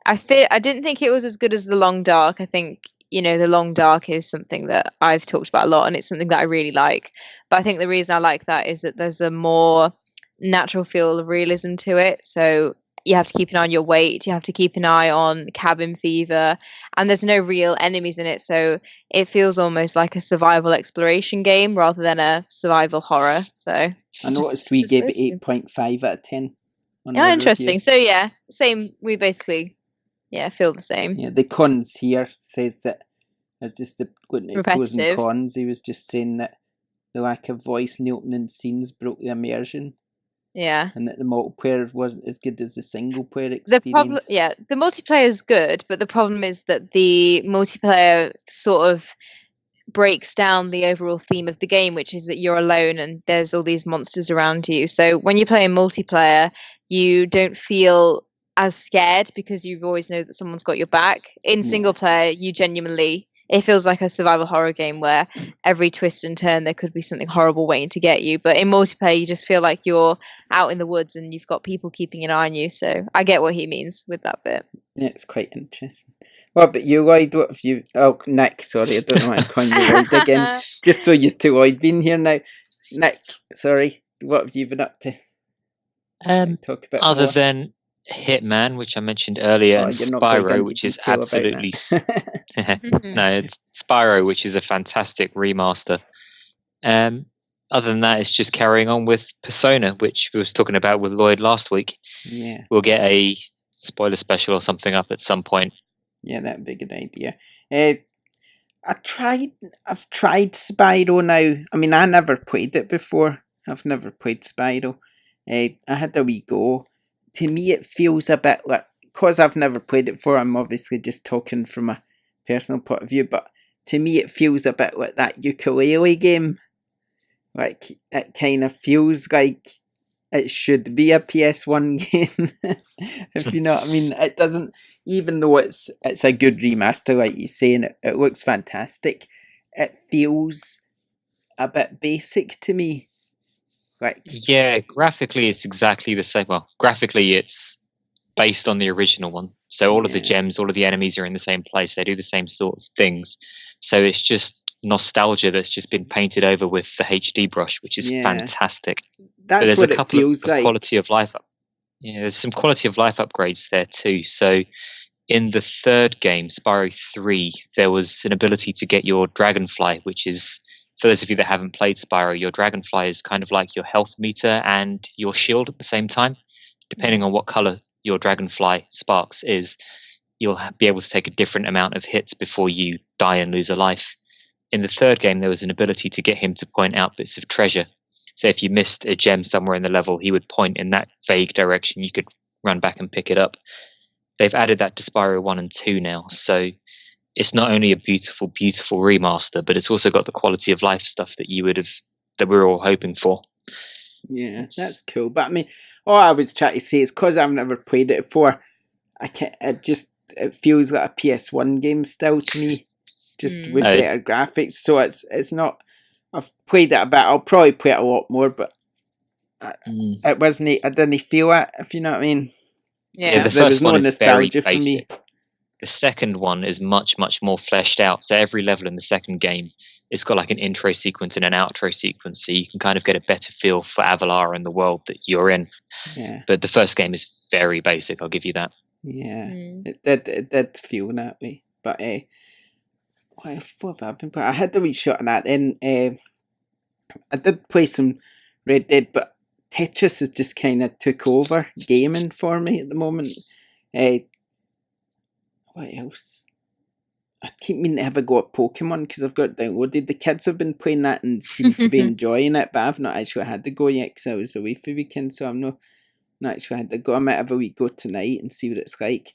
[SPEAKER 2] I didn't think it was as good as The Long Dark. I think The Long Dark is something that I've talked about a lot, and it's something that I really like. But I think the reason I like that is that there's a more natural feel of realism to it. So you have to keep an eye on your weight, you have to keep an eye on cabin fever, and there's no real enemies in it. So it feels almost like a survival exploration game rather than a survival horror. So
[SPEAKER 1] I noticed we gave it 8.5 out of 10.
[SPEAKER 2] Yeah, interesting. Review. So yeah, same. We basically feel the same.
[SPEAKER 1] Yeah, the cons here says that just the pros and cons. He was just saying that the lack of voice in the opening scenes broke the immersion.
[SPEAKER 2] Yeah.
[SPEAKER 1] And that the multiplayer wasn't as good as the single player experience.
[SPEAKER 2] The multiplayer is good, but the problem is that the multiplayer sort of breaks down the overall theme of the game, which is that you're alone and there's all these monsters around you. So when you play in multiplayer, you don't feel as scared because you always know that someone's got your back. In single player, it feels like a survival horror game where every twist and turn there could be something horrible waiting to get you. But in multiplayer, you just feel like you're out in the woods and you've got people keeping an eye on you. So I get what he means with that bit.
[SPEAKER 1] Yeah, it's quite interesting. Well, but you, Lloyd, what have you... Oh, Nick, sorry, I don't know why I'm calling you Lloyd again. Just so used to Lloyd being here now. Nick, sorry, what have you been up to?
[SPEAKER 3] Talk about other more? Than Hitman, which I mentioned earlier, and Spyro, which is absolutely... No, it's Spyro, which is a fantastic remaster. Other than that, it's just carrying on with Persona, which we was talking about with Lloyd last week.
[SPEAKER 1] Yeah.
[SPEAKER 3] We'll get a spoiler special or something up at some point.
[SPEAKER 1] Yeah, that'd be a good idea. I've tried Spyro now. I mean, I never played it before. I've never played Spyro. I had a wee go. To me, it feels a bit like, because I've never played it before, I'm obviously just talking from a personal point of view, but to me, it feels a bit like that ukulele game. Like, it kind of feels like it should be a PS1 game. If you know what I mean. It doesn't, even though it's a good remaster, like you say, and it looks fantastic, it feels a bit basic to me. Like,
[SPEAKER 3] Yeah, graphically it's exactly the same. Well, graphically it's based on the original one. So all of the
[SPEAKER 1] Yeah.
[SPEAKER 3] gems, all of the enemies are in the same place. They do the same sort of things. So it's just nostalgia that's just been painted over with the HD brush, which is
[SPEAKER 1] Yeah.
[SPEAKER 3] fantastic. But
[SPEAKER 1] that's
[SPEAKER 3] there's
[SPEAKER 1] what
[SPEAKER 3] a
[SPEAKER 1] it
[SPEAKER 3] couple
[SPEAKER 1] feels
[SPEAKER 3] of
[SPEAKER 1] like.
[SPEAKER 3] quality of life. Yeah, there's some quality of life upgrades there too. So in the third game, Spyro 3, there was an ability to get your dragonfly, which is, for those of you that haven't played Spyro, your dragonfly is kind of like your health meter and your shield at the same time. Depending on what color your dragonfly sparks is, you'll be able to take a different amount of hits before you die and lose a life. In the third game, there was an ability to get him to point out bits of treasure. So if you missed a gem somewhere in the level, he would point in that vague direction. You could run back and pick it up. They've added that to Spyro 1 and 2 now. So it's not only a beautiful, beautiful remaster, but it's also got the quality of life stuff that that we were all hoping for.
[SPEAKER 1] Yeah, that's cool. But I mean, all I was trying to say is because I've never played it before, I can't. It feels like a PS1 game still to me, just with better graphics. So it's not. I've played it a bit. I'll probably play it a lot more, but it wasn't. I didn't feel it. If you know what I mean.
[SPEAKER 2] Yeah.
[SPEAKER 3] The
[SPEAKER 1] there was
[SPEAKER 3] first
[SPEAKER 1] no
[SPEAKER 3] one is very
[SPEAKER 1] nostalgia for me.
[SPEAKER 3] basic. The second one is much, much more fleshed out. So every level in the second game, it's got like an intro sequence and an outro sequence, so you can kind of get a better feel for Avalar and the world that you're in.
[SPEAKER 1] Yeah.
[SPEAKER 3] But the first game is very basic, I'll give you that.
[SPEAKER 1] Yeah. It did feel that way. But what have I been playing? I had the wee shot on that. Then I did play some Red Dead, but Tetris has just kind of took over gaming for me at the moment. What else? I keep meaning to have a go at Pokemon because I've got it downloaded. The kids have been playing that and seem to be enjoying it, but I've not actually had to go yet because I was away for the weekend, so I'm not actually had to go. I might have a wee go tonight and see what it's like.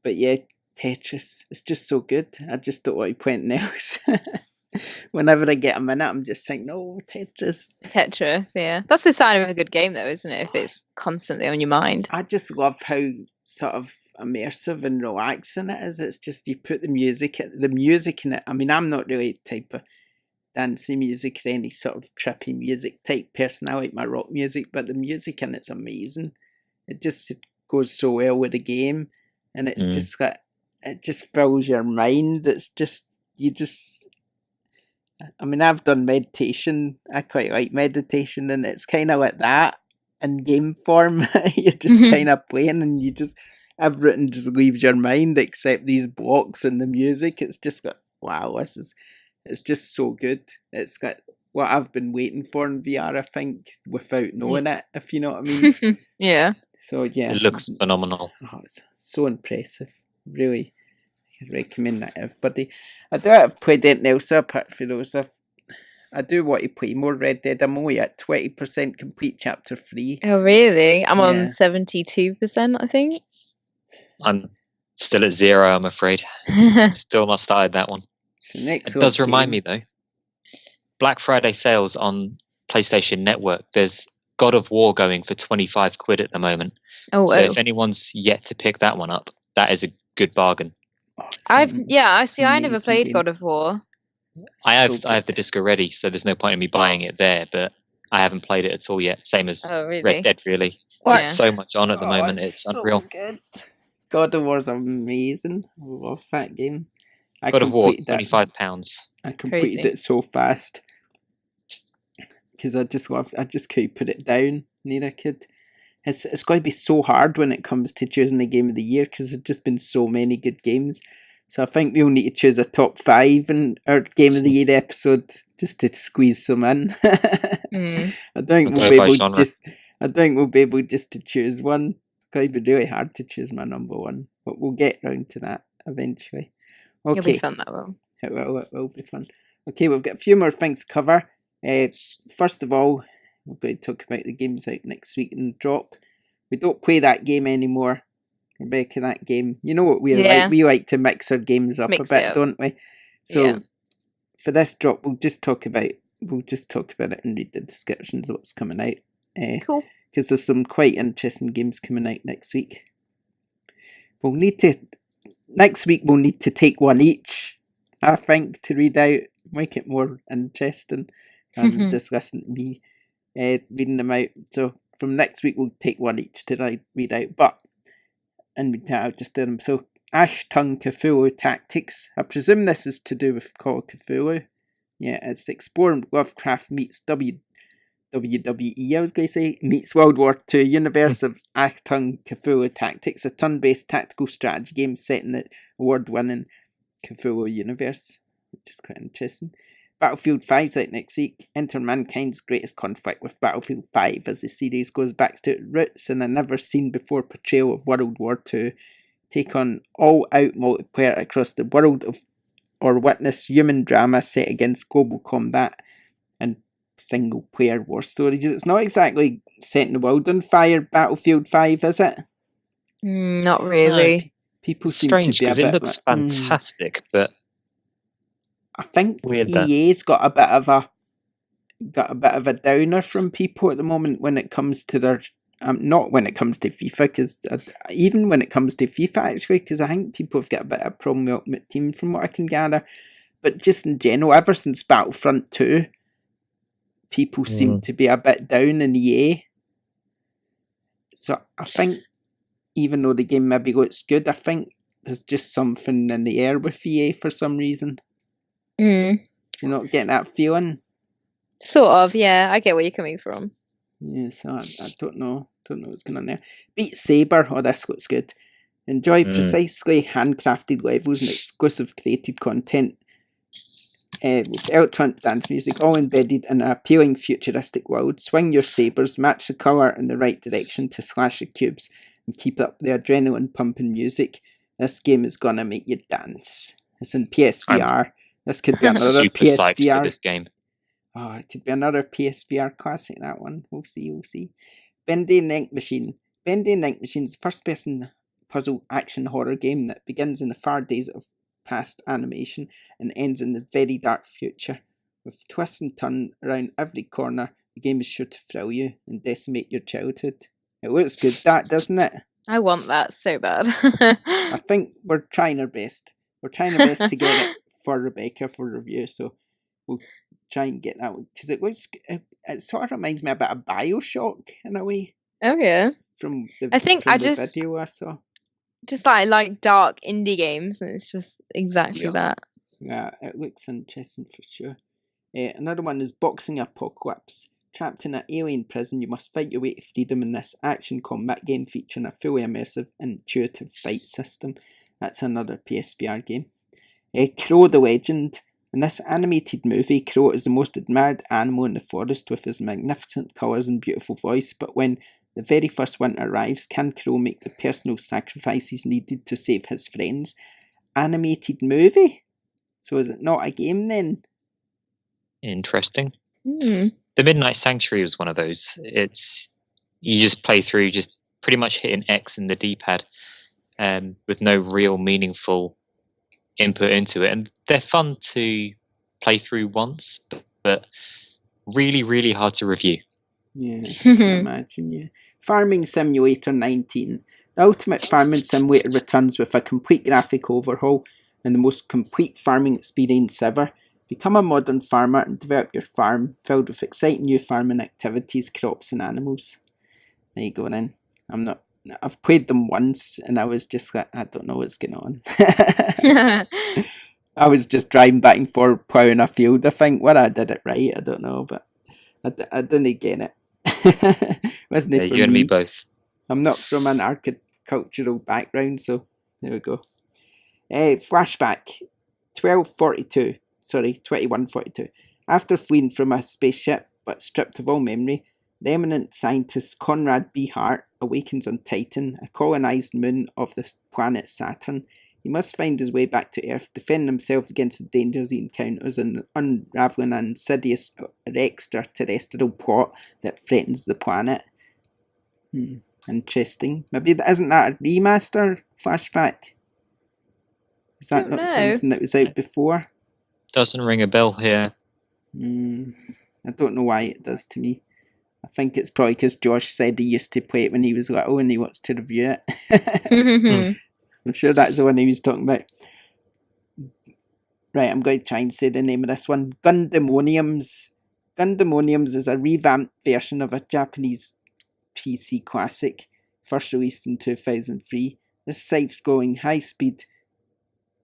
[SPEAKER 1] But yeah, Tetris, it's just so good. I just don't want to play anything else. Whenever I get a minute, I'm just saying, no, Tetris.
[SPEAKER 2] Tetris, yeah. That's the sign of a good game, though, isn't it? If it's constantly on your mind.
[SPEAKER 1] I just love how sort of immersive and relaxing it is. It's just you put the music in it. I mean, I'm not really the type of dancey music or any sort of trippy music type person. I like my rock music, but the music in it's amazing. It just goes so well with the game, and it's just like it just fills your mind. It's just I mean, I've done meditation. I quite like meditation, and it's kind of like that in game form. You're just kind of playing, and everything just leaves your mind except these blocks and the music. It's just got, wow, it's just so good. It's got what I've been waiting for in VR, I think, without knowing it, if you know what I mean.
[SPEAKER 2] Yeah.
[SPEAKER 1] So, yeah.
[SPEAKER 3] It looks phenomenal.
[SPEAKER 1] Oh, it's so impressive. Really. I recommend that to everybody. I don't have played anything else apart from those. I do want to play more Red Dead. I'm only at 20% complete chapter 3.
[SPEAKER 2] Oh, really? I'm on
[SPEAKER 1] Yeah.
[SPEAKER 2] 72%, I think.
[SPEAKER 3] I'm still at 0, I'm afraid. Still not started that one. It does remind me, though. Black Friday sales on PlayStation Network. There's God of War going for 25 quid at the moment.
[SPEAKER 2] Oh,
[SPEAKER 3] so if anyone's yet to pick that one up, that is a good bargain.
[SPEAKER 1] Oh,
[SPEAKER 2] I never
[SPEAKER 1] amazing
[SPEAKER 2] played
[SPEAKER 1] game.
[SPEAKER 2] God of War.
[SPEAKER 3] I have the disc already, so there's no point in me buying it there, but I haven't played it at all yet. Same as Red Dead, really.
[SPEAKER 1] What?
[SPEAKER 3] There's so much on at the moment, it's
[SPEAKER 1] so
[SPEAKER 3] unreal.
[SPEAKER 1] Good. God of War's amazing. I love that game.
[SPEAKER 3] God of War, £25.
[SPEAKER 1] I completed
[SPEAKER 2] Crazy.
[SPEAKER 1] it so fast because I just couldn't put it down. Neither could. It's going to be so hard when it comes to choosing the game of the year because there's just been so many good games. So I think we'll need to choose a top 5 in our game of the year episode just to squeeze some in. I think we'll be able just to choose one. It's going to be really hard to choose my number one, but we'll get round to that eventually. Okay.
[SPEAKER 2] It'll be fun, that will.
[SPEAKER 1] It will be fun. Okay, we've got a few more things to cover. First of all, we're going to talk about the games out next week in Drop. We don't play that game anymore. Rebecca, that game. You know what we like? We like to mix our games up a bit, don't we? So for this Drop, we'll just talk about it and read the descriptions of what's coming out.
[SPEAKER 2] Cool.
[SPEAKER 1] because there's some quite interesting games coming out next week. Next week we'll need to take one each, I think, to read out, make it more interesting and discussing me reading them out. So from next week we'll take one each to read out, but I'll just do them. So Ashtung Cthulhu Tactics. I presume this is to do with Call of Cthulhu. Yeah, it's exploring Lovecraft meets WWE, I was going to say, meets World War II universe of Achtung Cthulhu Tactics, a turn-based tactical strategy game set in the award-winning Cthulhu universe, which is quite interesting. Battlefield 5's out next week. Enter mankind's greatest conflict with Battlefield 5 as the series goes back to its roots in a never-seen-before portrayal of World War II. Take on all-out multiplayer across the world or witness human drama set against global combat and single-player war stories. It's not exactly setting the world on fire, Battlefield 5, is it?
[SPEAKER 2] Not really.
[SPEAKER 1] People seem
[SPEAKER 3] Strange,
[SPEAKER 1] to be a
[SPEAKER 3] because
[SPEAKER 1] bit
[SPEAKER 3] it looks fantastic, but
[SPEAKER 1] I think
[SPEAKER 3] weird that
[SPEAKER 1] EA's got a bit of a downer from people at the moment when it comes to their not when it comes to FIFA, because even when it comes to FIFA actually, because I think people have got a bit of a problem with Ultimate Team from what I can gather, but just in general, ever since Battlefront 2, people seem to be a bit down in EA. So I think even though the game maybe looks good, I think there's just something in the air with EA for some reason. You're not getting that feeling?
[SPEAKER 2] Sort of, yeah. I get where you're coming from.
[SPEAKER 1] Yeah, so I don't know. Don't know what's going on there. Beat Saber. Oh, this looks good. Enjoy precisely handcrafted levels and exclusive created content with electronic dance music, all embedded in an appealing futuristic world. Swing your sabers, match the colour in the right direction to slash the cubes, and keep up the adrenaline pumping music. This game is gonna make you dance. It's in PSVR. This could be another
[SPEAKER 3] super psyched for
[SPEAKER 1] PSVR.
[SPEAKER 3] this game.
[SPEAKER 1] Oh, it could be another PSVR classic, that one. We'll see. Bendy and Ink Machine. Bendy and Ink Machine is a first-person puzzle action horror game that begins in the far days of past animation and ends in the very dark future. With twists and turns around every corner, the game is sure to thrill you and decimate your childhood. It looks good, doesn't it?
[SPEAKER 2] I want that so bad.
[SPEAKER 1] I think we're trying our best. We're trying our best to get it for Rebecca for review, so we'll try and get that one, because it sort of reminds me a bit of BioShock in a way.
[SPEAKER 2] Oh yeah.
[SPEAKER 1] From the video I saw.
[SPEAKER 2] Just like dark indie games, and it's just exactly that.
[SPEAKER 1] Yeah, it looks interesting for sure. Another one is Boxing Apocalypse. Trapped in an alien prison, you must fight your way to freedom in this action combat game featuring a fully immersive, intuitive fight system. That's another PSVR game. Crow the Legend. In this animated movie, Crow is the most admired animal in the forest with his magnificent colours and beautiful voice, but when the very first winter arrives, can Crow make the personal sacrifices needed to save his friends? Animated movie? So is it not a game then?
[SPEAKER 3] Interesting. The Midnight Sanctuary was one of those. You just play through, just pretty much hitting X in the D-pad with no real meaningful input into it, and they're fun to play through once, but really, really hard to review. Yeah, I can
[SPEAKER 1] imagine. Yeah, Farming Simulator 19. The ultimate farming simulator returns with a complete graphic overhaul and the most complete farming experience ever. Become a modern farmer and develop your farm filled with exciting new farming activities, crops, and animals. There you go. Then I've played them once and I was just like, I don't know what's going on. I was just driving back and forth ploughing a field. I think whether I did it right, I don't know, but I didn't get it. Wasn't it for
[SPEAKER 3] you and me both.
[SPEAKER 1] I'm not from an agricultural background, so there we go. Flashback 2142. After fleeing from a spaceship but stripped of all memory, the eminent scientist Conrad B. Hart awakens on Titan, a colonized moon of the planet Saturn. He must find his way back to Earth, defend himself against the dangers he encounters, and unraveling an insidious extraterrestrial plot that threatens the planet. Interesting. Maybe isn't that a remaster Flashback? Is that not something that was out before?
[SPEAKER 3] Doesn't ring a bell here.
[SPEAKER 1] I don't know why it does to me. I think it's probably because Josh said he used to play it when he was little and he wants to review it. I'm sure that's the one he was talking about. Right, I'm going to try and say the name of this one. Gundamoniums. Gundamoniums is a revamped version of a Japanese PC classic, first released in 2003. This side-scrolling high-speed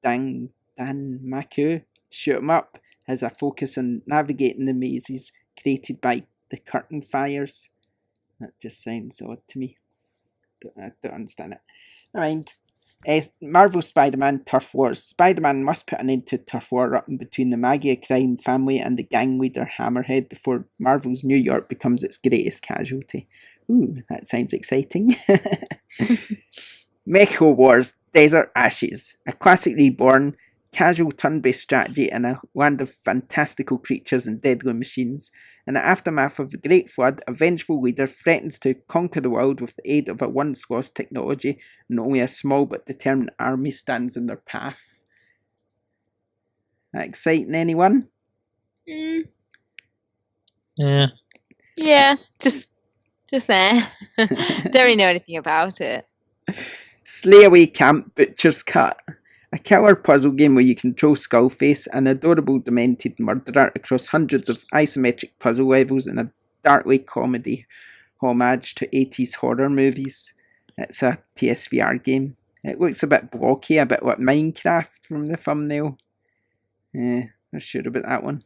[SPEAKER 1] Danmaku shoot 'em up has a focus on navigating the mazes created by the curtain fires. That just sounds odd to me. I don't understand it. Never mind. Marvel Spider-Man Turf Wars. Spider-Man must put an end to turf war erupting between the Magia crime family and the gang leader Hammerhead before Marvel's New York becomes its greatest casualty. Ooh, that sounds exciting. Mecha Wars Desert Ashes. A classic reborn, casual turn-based strategy in a land of fantastical creatures and deadly machines. In the aftermath of the Great Flood, a vengeful leader threatens to conquer the world with the aid of a once-lost technology, and only a small but determined army stands in their path. That exciting, anyone?
[SPEAKER 3] Yeah.
[SPEAKER 2] Yeah, just there. Don't really know anything about it.
[SPEAKER 1] Slayaway Camp Butcher's Cut. A killer puzzle game where you control Skullface, an adorable demented murderer, across hundreds of isometric puzzle levels in a darkly comedy homage to 80s horror movies. It's a PSVR game. It looks a bit blocky, a bit like Minecraft from the thumbnail. Not sure about that one.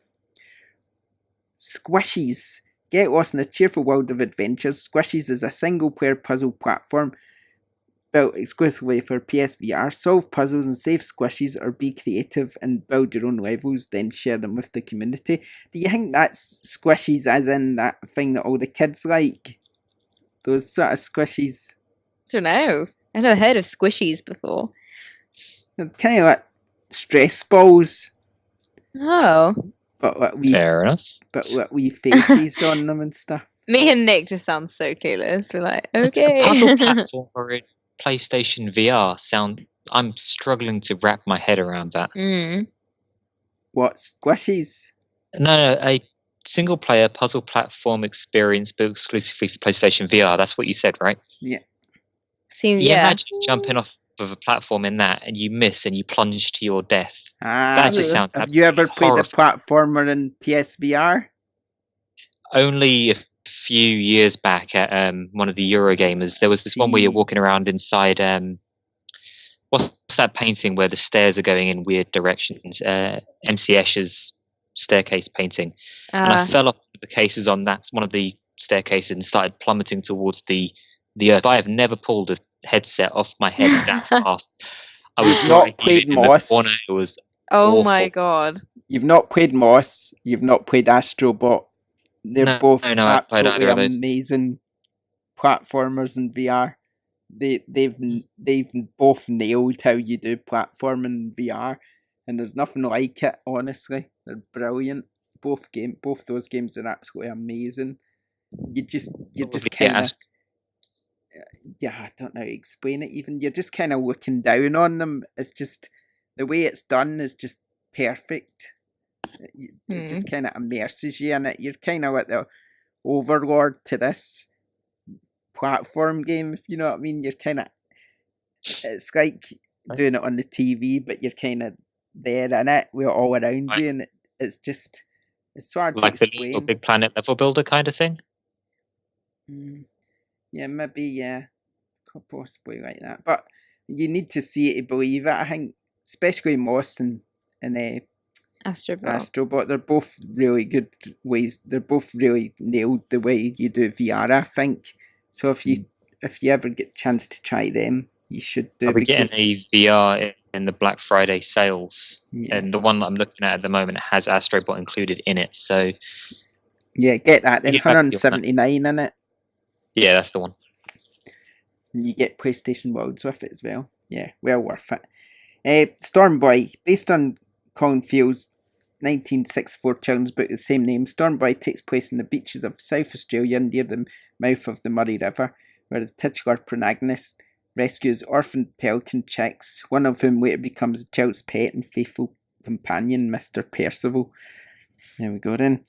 [SPEAKER 1] Squishies. Get lost in the cheerful world of adventures. Squishies is a single-player puzzle platform built exclusively for PSVR. Solve puzzles and save squishies, or be creative and build your own levels, then share them with the community. Do you think that's squishies as in that thing that all the kids like? Those sort of squishies?
[SPEAKER 2] I don't know. I've never heard of squishies before.
[SPEAKER 1] They're kind of like stress balls.
[SPEAKER 2] Oh.
[SPEAKER 1] But what we
[SPEAKER 3] Fair enough.
[SPEAKER 1] But what wee faces on them and stuff.
[SPEAKER 2] Me and Nick just sound so clueless. We're like,
[SPEAKER 3] A
[SPEAKER 2] okay.
[SPEAKER 3] puzzle platformer in PlayStation VR I'm struggling to wrap my head around that.
[SPEAKER 1] What, squishies?
[SPEAKER 3] No, a single player puzzle platform experience built exclusively for PlayStation VR. That's what you said, right?
[SPEAKER 1] Yeah.
[SPEAKER 2] Seems,
[SPEAKER 3] You imagine jumping off of a platform in that and you miss and you plunge to your death. That just sounds
[SPEAKER 1] Have you ever played a platformer in PSVR?
[SPEAKER 3] Only a few years back at one of the Eurogamers. There was this one where you're walking around inside what's that painting where the stairs are going in weird directions? MC Escher's staircase painting. And I fell off the cases on that one of the staircases and started plummeting towards the earth. I have never pulled a headset off my head that fast. I was
[SPEAKER 1] not played Moss.
[SPEAKER 3] It was
[SPEAKER 2] oh
[SPEAKER 3] awful.
[SPEAKER 2] my god.
[SPEAKER 1] You've not played Moss. You've not played Astrobot. They're both absolutely amazing platformers in VR. They've both nailed how you do platforming in VR, and there's nothing like it. Honestly, they're brilliant. Both those games are absolutely amazing. You're just kind of I don't know how to explain it. Even you're just kind of looking down on them. It's just the way it's done is just perfect. It just kind of immerses you in it. You're kind of like the overlord to this platform game, if you know what I mean. You're kind of, it's like doing it on the TV, but you're kind of there in it. We're all around you, and it's just, it's so hard
[SPEAKER 3] like
[SPEAKER 1] to explain.
[SPEAKER 3] The Little Big Planet level builder kind of thing.
[SPEAKER 1] Yeah, maybe, yeah, could possibly like that. But you need to see it to believe it. I think, especially Moss and Astrobot, they're both really good ways. They're both really nailed the way you do VR, I think. So if you ever get a chance to try them, you should do.
[SPEAKER 3] I'll be getting a VR in the Black Friday sales, and the one that I'm looking at the moment has Astrobot included in it. So
[SPEAKER 1] yeah, get that. Then 179 in it.
[SPEAKER 3] Yeah, that's the one.
[SPEAKER 1] And you get PlayStation Worlds with it as well. Yeah, well worth it. Stormboy, based on Colin Field's 1964 children's book of the same name, Stormboy takes place in the beaches of South Australia near the mouth of the Murray River, where the titular protagonist rescues orphaned pelican chicks, one of whom later becomes the child's pet and faithful companion, Mr. Percival. There we go then.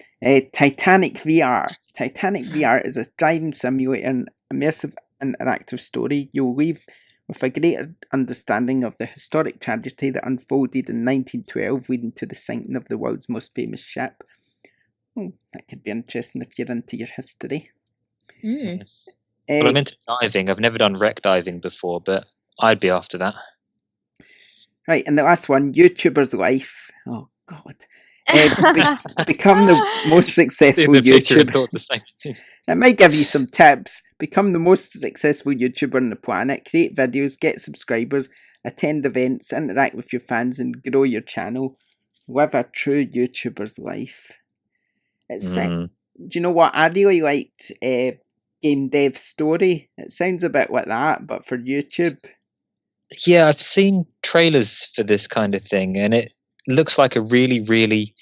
[SPEAKER 1] Titanic VR. Titanic VR is a driving simulator and immersive interactive story. You'll leave with a greater understanding of the historic tragedy that unfolded in 1912, leading to the sinking of the world's most famous ship. Oh, that could be interesting if you're into your history.
[SPEAKER 3] Yes. Well, I'm into diving. I've never done wreck diving before, but I'd be after that.
[SPEAKER 1] Right, and the last one, YouTuber's life. Oh, God. Become the most successful YouTuber.
[SPEAKER 3] Thought the same thing.
[SPEAKER 1] It might give you some tips. Become the most successful YouTuber on the planet. Create videos, get subscribers, attend events, interact with your fans, and grow your channel. Live a true YouTuber's life. It's do you know what? I really liked Game Dev Story. It sounds a bit like that, but for YouTube.
[SPEAKER 3] Yeah, I've seen trailers for this kind of thing, and it looks like a really, really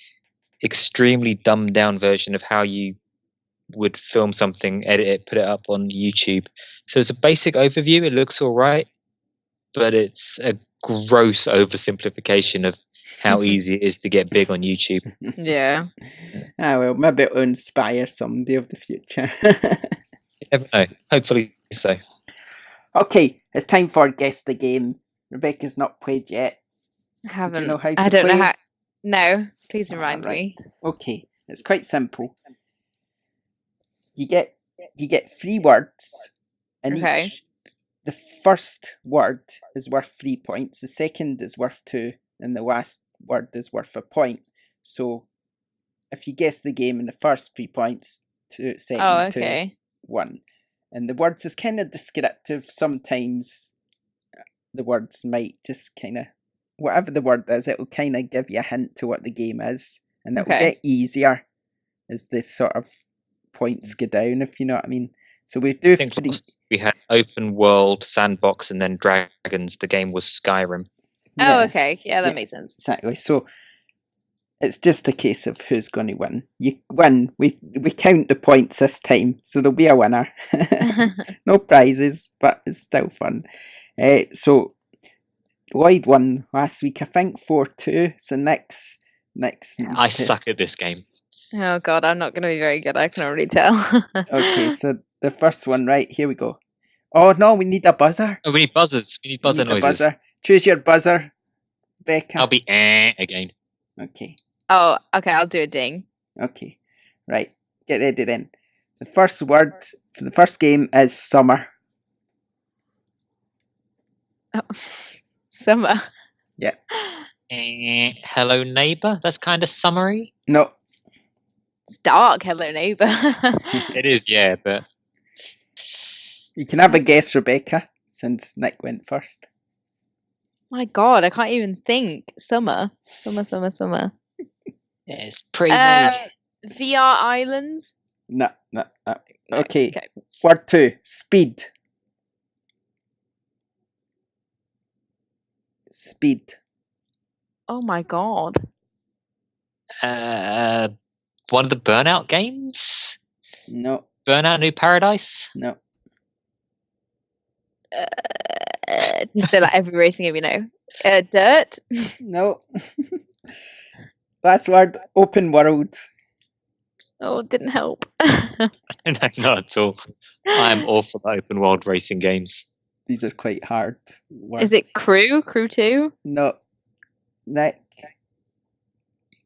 [SPEAKER 3] extremely dumbed down version of how you would film something, edit it, put it up on YouTube. So it's a basic overview. It looks all right, but it's a gross oversimplification of how easy it is to get big on YouTube.
[SPEAKER 2] Yeah.
[SPEAKER 1] Well, maybe it'll inspire somebody of the future.
[SPEAKER 3] You never know. Hopefully so.
[SPEAKER 1] Okay, it's time for Guess the Game. Rebecca's not played yet.
[SPEAKER 2] I haven't.
[SPEAKER 1] Do you know how to
[SPEAKER 2] I don't know
[SPEAKER 1] play?
[SPEAKER 2] how. No, please remind me.
[SPEAKER 1] Okay, it's quite simple. You get 3 words, and each. The first word is worth 3 points. The second is worth 2, and the last word is worth a point. So, if you guess the game in the first 3 points, second 2, 1. And the words is kind of descriptive. Sometimes the words might just kind of, whatever the word is, it will kind of give you a hint to what the game is. And it will get easier as the sort of points go down, if you know what I mean. So we do 3.
[SPEAKER 3] We had open world, sandbox, and then dragons. The game was Skyrim.
[SPEAKER 2] Yeah. Oh, okay. Yeah, that makes sense.
[SPEAKER 1] Exactly. So it's just a case of who's going to win. You win. We count the points this time, so there'll be a winner. No prizes, but it's still fun. So Lloyd won last week, I think 4-2. So next.
[SPEAKER 3] I suck at this game.
[SPEAKER 2] Oh God, I'm not going to be very good. I can already tell.
[SPEAKER 1] Okay, so the first one, right? Here we go. Oh no, we need a buzzer.
[SPEAKER 3] Oh, we need buzzers. We need buzzer noises.
[SPEAKER 1] Buzzer. Choose your buzzer, Becca.
[SPEAKER 3] I'll be again.
[SPEAKER 1] Okay.
[SPEAKER 2] Oh, okay. I'll do a ding.
[SPEAKER 1] Okay. Right. Get ready then. The first word for the first game is summer.
[SPEAKER 2] Oh. Summer.
[SPEAKER 1] Yeah.
[SPEAKER 3] Hello neighbor. That's kind of summery.
[SPEAKER 1] No.
[SPEAKER 2] It's dark. Hello neighbor.
[SPEAKER 3] It is, yeah, but
[SPEAKER 1] you can have a guess, Rebecca, since Nick went first.
[SPEAKER 2] My God, I can't even think. Summer.
[SPEAKER 3] It's pretty
[SPEAKER 2] VR Islands.
[SPEAKER 1] No. Okay. Word 2. Speed. Speed.
[SPEAKER 2] Oh my God.
[SPEAKER 3] One of the Burnout games?
[SPEAKER 1] No.
[SPEAKER 3] Burnout New Paradise?
[SPEAKER 1] No.
[SPEAKER 2] Just say like every racing game, you know. Dirt?
[SPEAKER 1] No. Last word, open world.
[SPEAKER 2] Oh, it didn't help.
[SPEAKER 3] No, not at all. I'm all for open world racing games.
[SPEAKER 1] These are quite hard words.
[SPEAKER 2] Is it Crew? Crew 2?
[SPEAKER 1] No. Nick?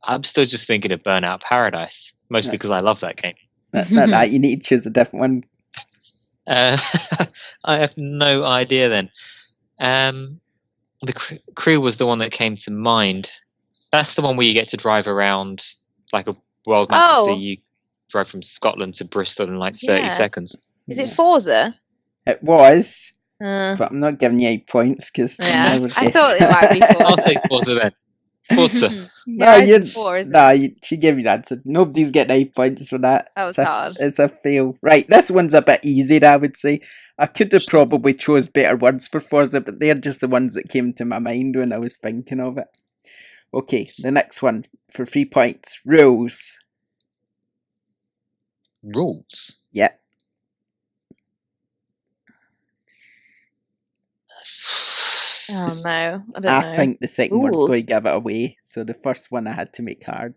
[SPEAKER 3] I'm still just thinking of Burnout Paradise, mostly because I love that game.
[SPEAKER 1] That, you need to choose a different one.
[SPEAKER 3] I have no idea then. The Crew was the one that came to mind. That's the one where you get to drive around like a world map. So you drive from Scotland to Bristol in like 30 seconds.
[SPEAKER 2] Is it Forza?
[SPEAKER 1] It was, but I'm not giving you 8 points because
[SPEAKER 2] I thought it might be Forza.
[SPEAKER 3] I'll say Forza then. Forza.
[SPEAKER 1] She gave me that. So nobody's getting 8 points for that.
[SPEAKER 2] That was hard.
[SPEAKER 1] It's a fail. Right, this one's a bit easier, I would say. I could have probably chose better words for Forza, but they're just the ones that came to my mind when I was thinking of it. Okay, the next one for 3 points. Rules.
[SPEAKER 3] Rules?
[SPEAKER 1] Yeah.
[SPEAKER 2] Oh no, I don't know.
[SPEAKER 1] I think the second one's going to give it away. So the first one I had to make hard.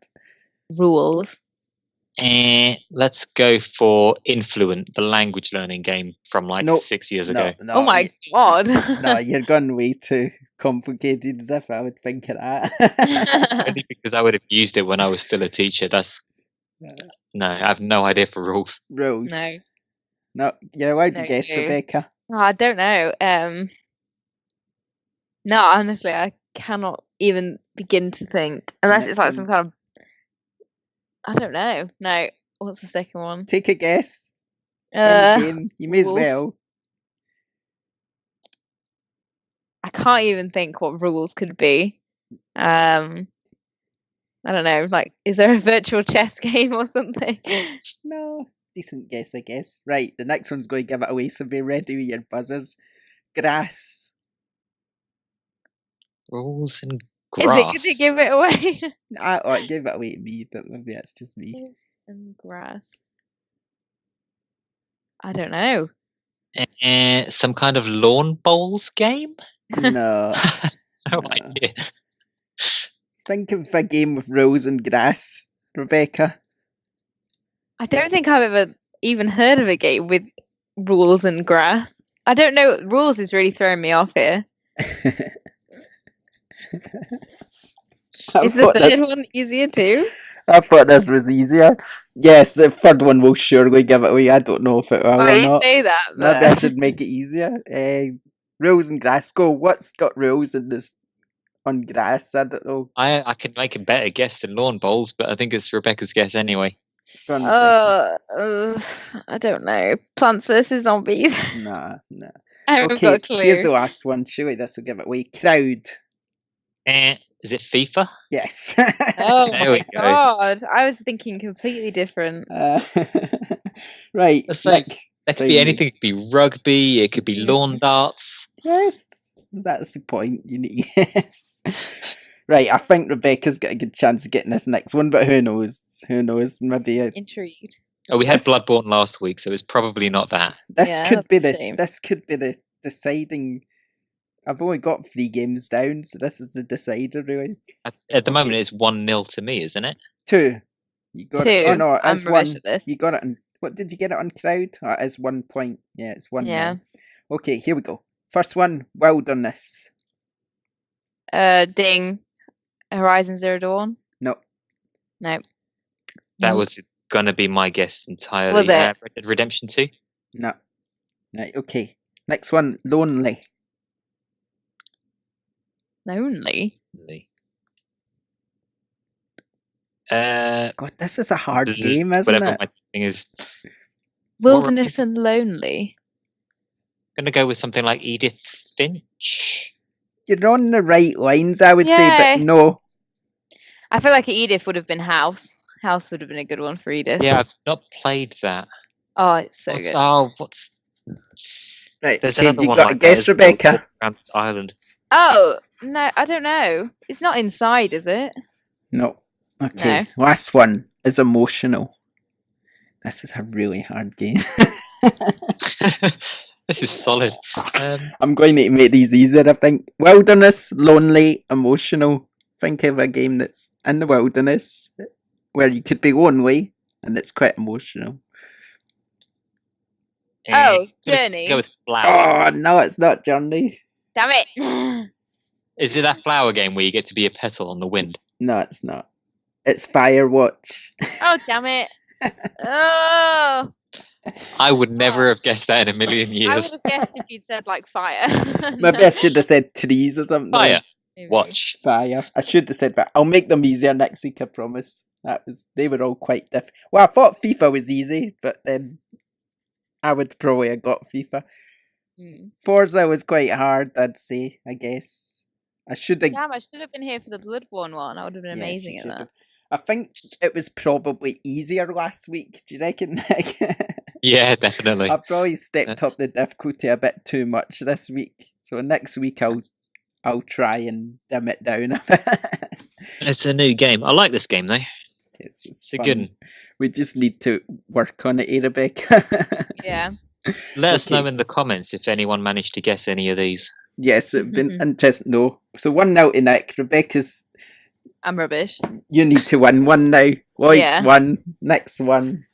[SPEAKER 2] rules.
[SPEAKER 3] Let's go for Influent, the language learning game from like
[SPEAKER 1] No,
[SPEAKER 3] 6 years ago.
[SPEAKER 1] No,
[SPEAKER 2] Oh my god.
[SPEAKER 1] No, you're going way too complicated as if I would think of that.
[SPEAKER 3] Only because I would have used it when I was still a teacher. No, I have no idea for rules.
[SPEAKER 1] Rules.
[SPEAKER 2] No.
[SPEAKER 1] No, you're allowed to
[SPEAKER 2] No
[SPEAKER 1] guess,
[SPEAKER 2] clue.
[SPEAKER 1] Rebecca.
[SPEAKER 2] Oh, I don't know. No, honestly, I cannot even begin to think. Unless it's like
[SPEAKER 1] Next
[SPEAKER 2] some
[SPEAKER 1] one.
[SPEAKER 2] kind of... I don't know. No. What's the second one?
[SPEAKER 1] Take a guess. Any game. You may as
[SPEAKER 2] rules.
[SPEAKER 1] well.
[SPEAKER 2] I can't even think what rules could be. I don't know. Like, is there a virtual chess game or something?
[SPEAKER 1] No. Decent guess, I guess. Right, the next one's going to give it away, so be ready with your buzzers. Grass.
[SPEAKER 3] Rules and
[SPEAKER 2] Is
[SPEAKER 3] grass.
[SPEAKER 2] it? Could you give it away?
[SPEAKER 1] I give it away to me, but maybe that's just me.
[SPEAKER 2] Rules and grass. I don't know.
[SPEAKER 3] Some kind of lawn bowls game?
[SPEAKER 1] No.
[SPEAKER 3] No
[SPEAKER 1] No.
[SPEAKER 3] idea.
[SPEAKER 1] Think of a game with rules and grass, Rebecca.
[SPEAKER 2] I don't think I've ever even heard of a game with rules and grass. I don't know. Rules is really throwing me off here. Is the third one easier too?
[SPEAKER 1] I thought this was easier. Yes, the third one will surely give it away. I don't know if it will
[SPEAKER 2] Oh,
[SPEAKER 1] or
[SPEAKER 2] you
[SPEAKER 1] not.
[SPEAKER 2] say that.
[SPEAKER 1] Maybe I
[SPEAKER 2] But...
[SPEAKER 1] should make it easier. Rules and grass. Go. What's got rules in this on grass? I don't know.
[SPEAKER 3] I could make a better guess than lawn bowls, but I think it's Rebecca's guess anyway.
[SPEAKER 1] Go on, Rebecca.
[SPEAKER 2] I don't know. Plants vs Zombies.
[SPEAKER 1] Nah.
[SPEAKER 2] I haven't got
[SPEAKER 1] Okay,
[SPEAKER 2] a clue.
[SPEAKER 1] here's the last one. Surely this will give it away. Crowd.
[SPEAKER 3] Is it FIFA?
[SPEAKER 1] Yes.
[SPEAKER 2] Oh
[SPEAKER 3] There
[SPEAKER 2] my
[SPEAKER 3] we go.
[SPEAKER 2] god! I was thinking completely different.
[SPEAKER 1] Right.
[SPEAKER 3] That's like-
[SPEAKER 1] Nick,
[SPEAKER 3] That could
[SPEAKER 1] Fine.
[SPEAKER 3] be anything. It could be rugby. It could be lawn darts.
[SPEAKER 1] Yes, that's the point. You need. Yes. Right, I think Rebecca's got a good chance of getting this next one, but who knows? Who knows? Maybe
[SPEAKER 2] Intrigued.
[SPEAKER 3] Oh, we had
[SPEAKER 1] Yes.
[SPEAKER 3] Bloodborne last week, so it's probably not that.
[SPEAKER 1] this
[SPEAKER 2] Yeah,
[SPEAKER 1] could be
[SPEAKER 2] that's a
[SPEAKER 1] the
[SPEAKER 2] shame.
[SPEAKER 1] this could be the deciding. I've only got 3 games down, so this is the decider, really.
[SPEAKER 3] At the moment,
[SPEAKER 1] Okay.
[SPEAKER 3] it's 1-0 to me, isn't it?
[SPEAKER 1] 2. You got it. Oh
[SPEAKER 2] Two.
[SPEAKER 1] no, it
[SPEAKER 2] I'm
[SPEAKER 1] is
[SPEAKER 2] rubbish
[SPEAKER 1] 1.
[SPEAKER 2] at this.
[SPEAKER 1] You got it. What did you get it on crowd? Oh, it is 1 point. Yeah, it's 1.
[SPEAKER 2] Yeah.
[SPEAKER 1] Okay, here we go. First one. Wilderness.
[SPEAKER 2] Ding. Horizon Zero Dawn.
[SPEAKER 1] No.
[SPEAKER 2] No.
[SPEAKER 3] That was going to be my guess entirely.
[SPEAKER 2] Was it?
[SPEAKER 3] Red Dead Redemption 2?
[SPEAKER 1] No. Right. Okay. Next one. Lonely.
[SPEAKER 2] Lonely.
[SPEAKER 1] God, this is a hard
[SPEAKER 3] This is
[SPEAKER 1] game, isn't
[SPEAKER 3] whatever
[SPEAKER 1] it?
[SPEAKER 3] my thing is.
[SPEAKER 2] Wilderness and Lonely.
[SPEAKER 3] Going to go with something like Edith Finch.
[SPEAKER 1] You're on the right lines, I would say,
[SPEAKER 2] Yay.
[SPEAKER 1] but no.
[SPEAKER 2] I feel like Edith would have been House. House would have been a good one for Edith.
[SPEAKER 3] Yeah, I've not played that.
[SPEAKER 2] Oh, it's so
[SPEAKER 3] What's-
[SPEAKER 2] good.
[SPEAKER 3] Oh, what's
[SPEAKER 1] Right.
[SPEAKER 3] there's
[SPEAKER 1] Okay,
[SPEAKER 3] another
[SPEAKER 1] you
[SPEAKER 3] one
[SPEAKER 1] got a
[SPEAKER 3] like that
[SPEAKER 1] guess,
[SPEAKER 3] as well,
[SPEAKER 1] Rebecca?
[SPEAKER 3] around this island.
[SPEAKER 2] Oh, no, I don't know. It's not Inside, is it?
[SPEAKER 1] No. Okay. Last one is emotional. This is a really hard game.
[SPEAKER 3] This is solid.
[SPEAKER 1] I'm going to make these easier, I think. Wilderness, lonely, emotional. Think of a game that's in the wilderness where you could be lonely and it's quite emotional.
[SPEAKER 2] Oh,
[SPEAKER 3] Gonna
[SPEAKER 2] Journey.
[SPEAKER 3] Go with flower.
[SPEAKER 1] Oh, no, it's not Journey.
[SPEAKER 2] Damn it.
[SPEAKER 3] Is it that flower game where you get to be a petal on the wind?
[SPEAKER 1] No, it's not. It's Firewatch.
[SPEAKER 2] Oh, damn it. Oh.
[SPEAKER 3] I would never have guessed that in a million
[SPEAKER 2] I would
[SPEAKER 3] years.
[SPEAKER 2] have guessed if you'd said like fire.
[SPEAKER 1] Maybe I should have said trees or something.
[SPEAKER 3] Fire.
[SPEAKER 2] Maybe.
[SPEAKER 3] Watch.
[SPEAKER 1] Fire. I should have said that. I'll make them easier next week, I promise. They were all quite different. Well, I thought FIFA was easy, but then I would probably have got FIFA.
[SPEAKER 2] Mm.
[SPEAKER 1] Forza was quite hard, I'd say, I guess. I should have.
[SPEAKER 2] Damn, I should have been here for the Bloodborne one. I would have been
[SPEAKER 1] Yes,
[SPEAKER 2] amazing
[SPEAKER 1] you
[SPEAKER 2] at
[SPEAKER 1] should
[SPEAKER 2] that.
[SPEAKER 1] have. I think it was probably easier last week. Do you reckon, Nick?
[SPEAKER 3] Yeah, definitely.
[SPEAKER 1] I probably stepped up the difficulty a bit too much this week. So next week I'll try and dim it down a bit.
[SPEAKER 3] It's a new game. I like this game though.
[SPEAKER 1] It's
[SPEAKER 3] a
[SPEAKER 1] fun.
[SPEAKER 3] good one.
[SPEAKER 1] We just need to work on it, Rebecca.
[SPEAKER 2] Yeah.
[SPEAKER 3] Let us know
[SPEAKER 1] Okay.
[SPEAKER 3] in the comments if anyone managed to guess any of these.
[SPEAKER 1] Yes, it'd been interesting. No, so 1-0 to Nick. Rebecca's.
[SPEAKER 2] I'm rubbish.
[SPEAKER 1] You need to win one now. Lloyd's
[SPEAKER 2] Yeah.
[SPEAKER 1] won. Next one.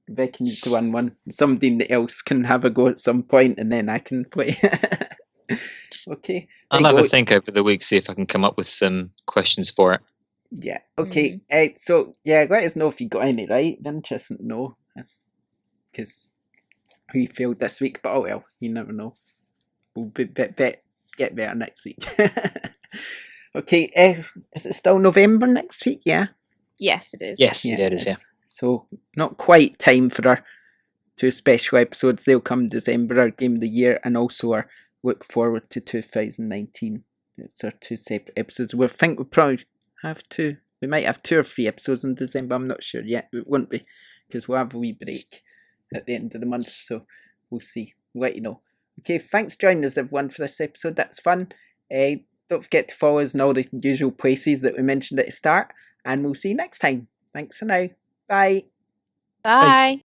[SPEAKER 1] Becky needs to win one. Somebody else can have a go at some point, and then I can play. Okay.
[SPEAKER 3] I'll
[SPEAKER 1] There you
[SPEAKER 3] have a
[SPEAKER 1] go.
[SPEAKER 3] think over the week, see if I can come up with some questions for it.
[SPEAKER 1] Yeah. Okay. So yeah, let us know if you got any right. Interesting to know. That's because we failed this week, but oh well. You never know. We'll get better next week. Okay. Is it still November next week? Yeah.
[SPEAKER 2] Yes, it is.
[SPEAKER 3] Yes, it is, yeah.
[SPEAKER 1] So not quite time for our 2 special episodes. They'll come December, our Game of the Year, and also our Look Forward to 2019. It's our 2 separate episodes. We think we'll probably have 2. We might have 2 or 3 episodes in December. I'm not sure yet. It won't be, because we'll have a wee break at the end of the month. So we'll see. We'll let you know. Okay, thanks for joining us, everyone, for this episode. That's fun. Don't forget to follow us in all the usual places that we mentioned at the start. And we'll see you next time. Thanks for now. Bye.
[SPEAKER 2] Bye.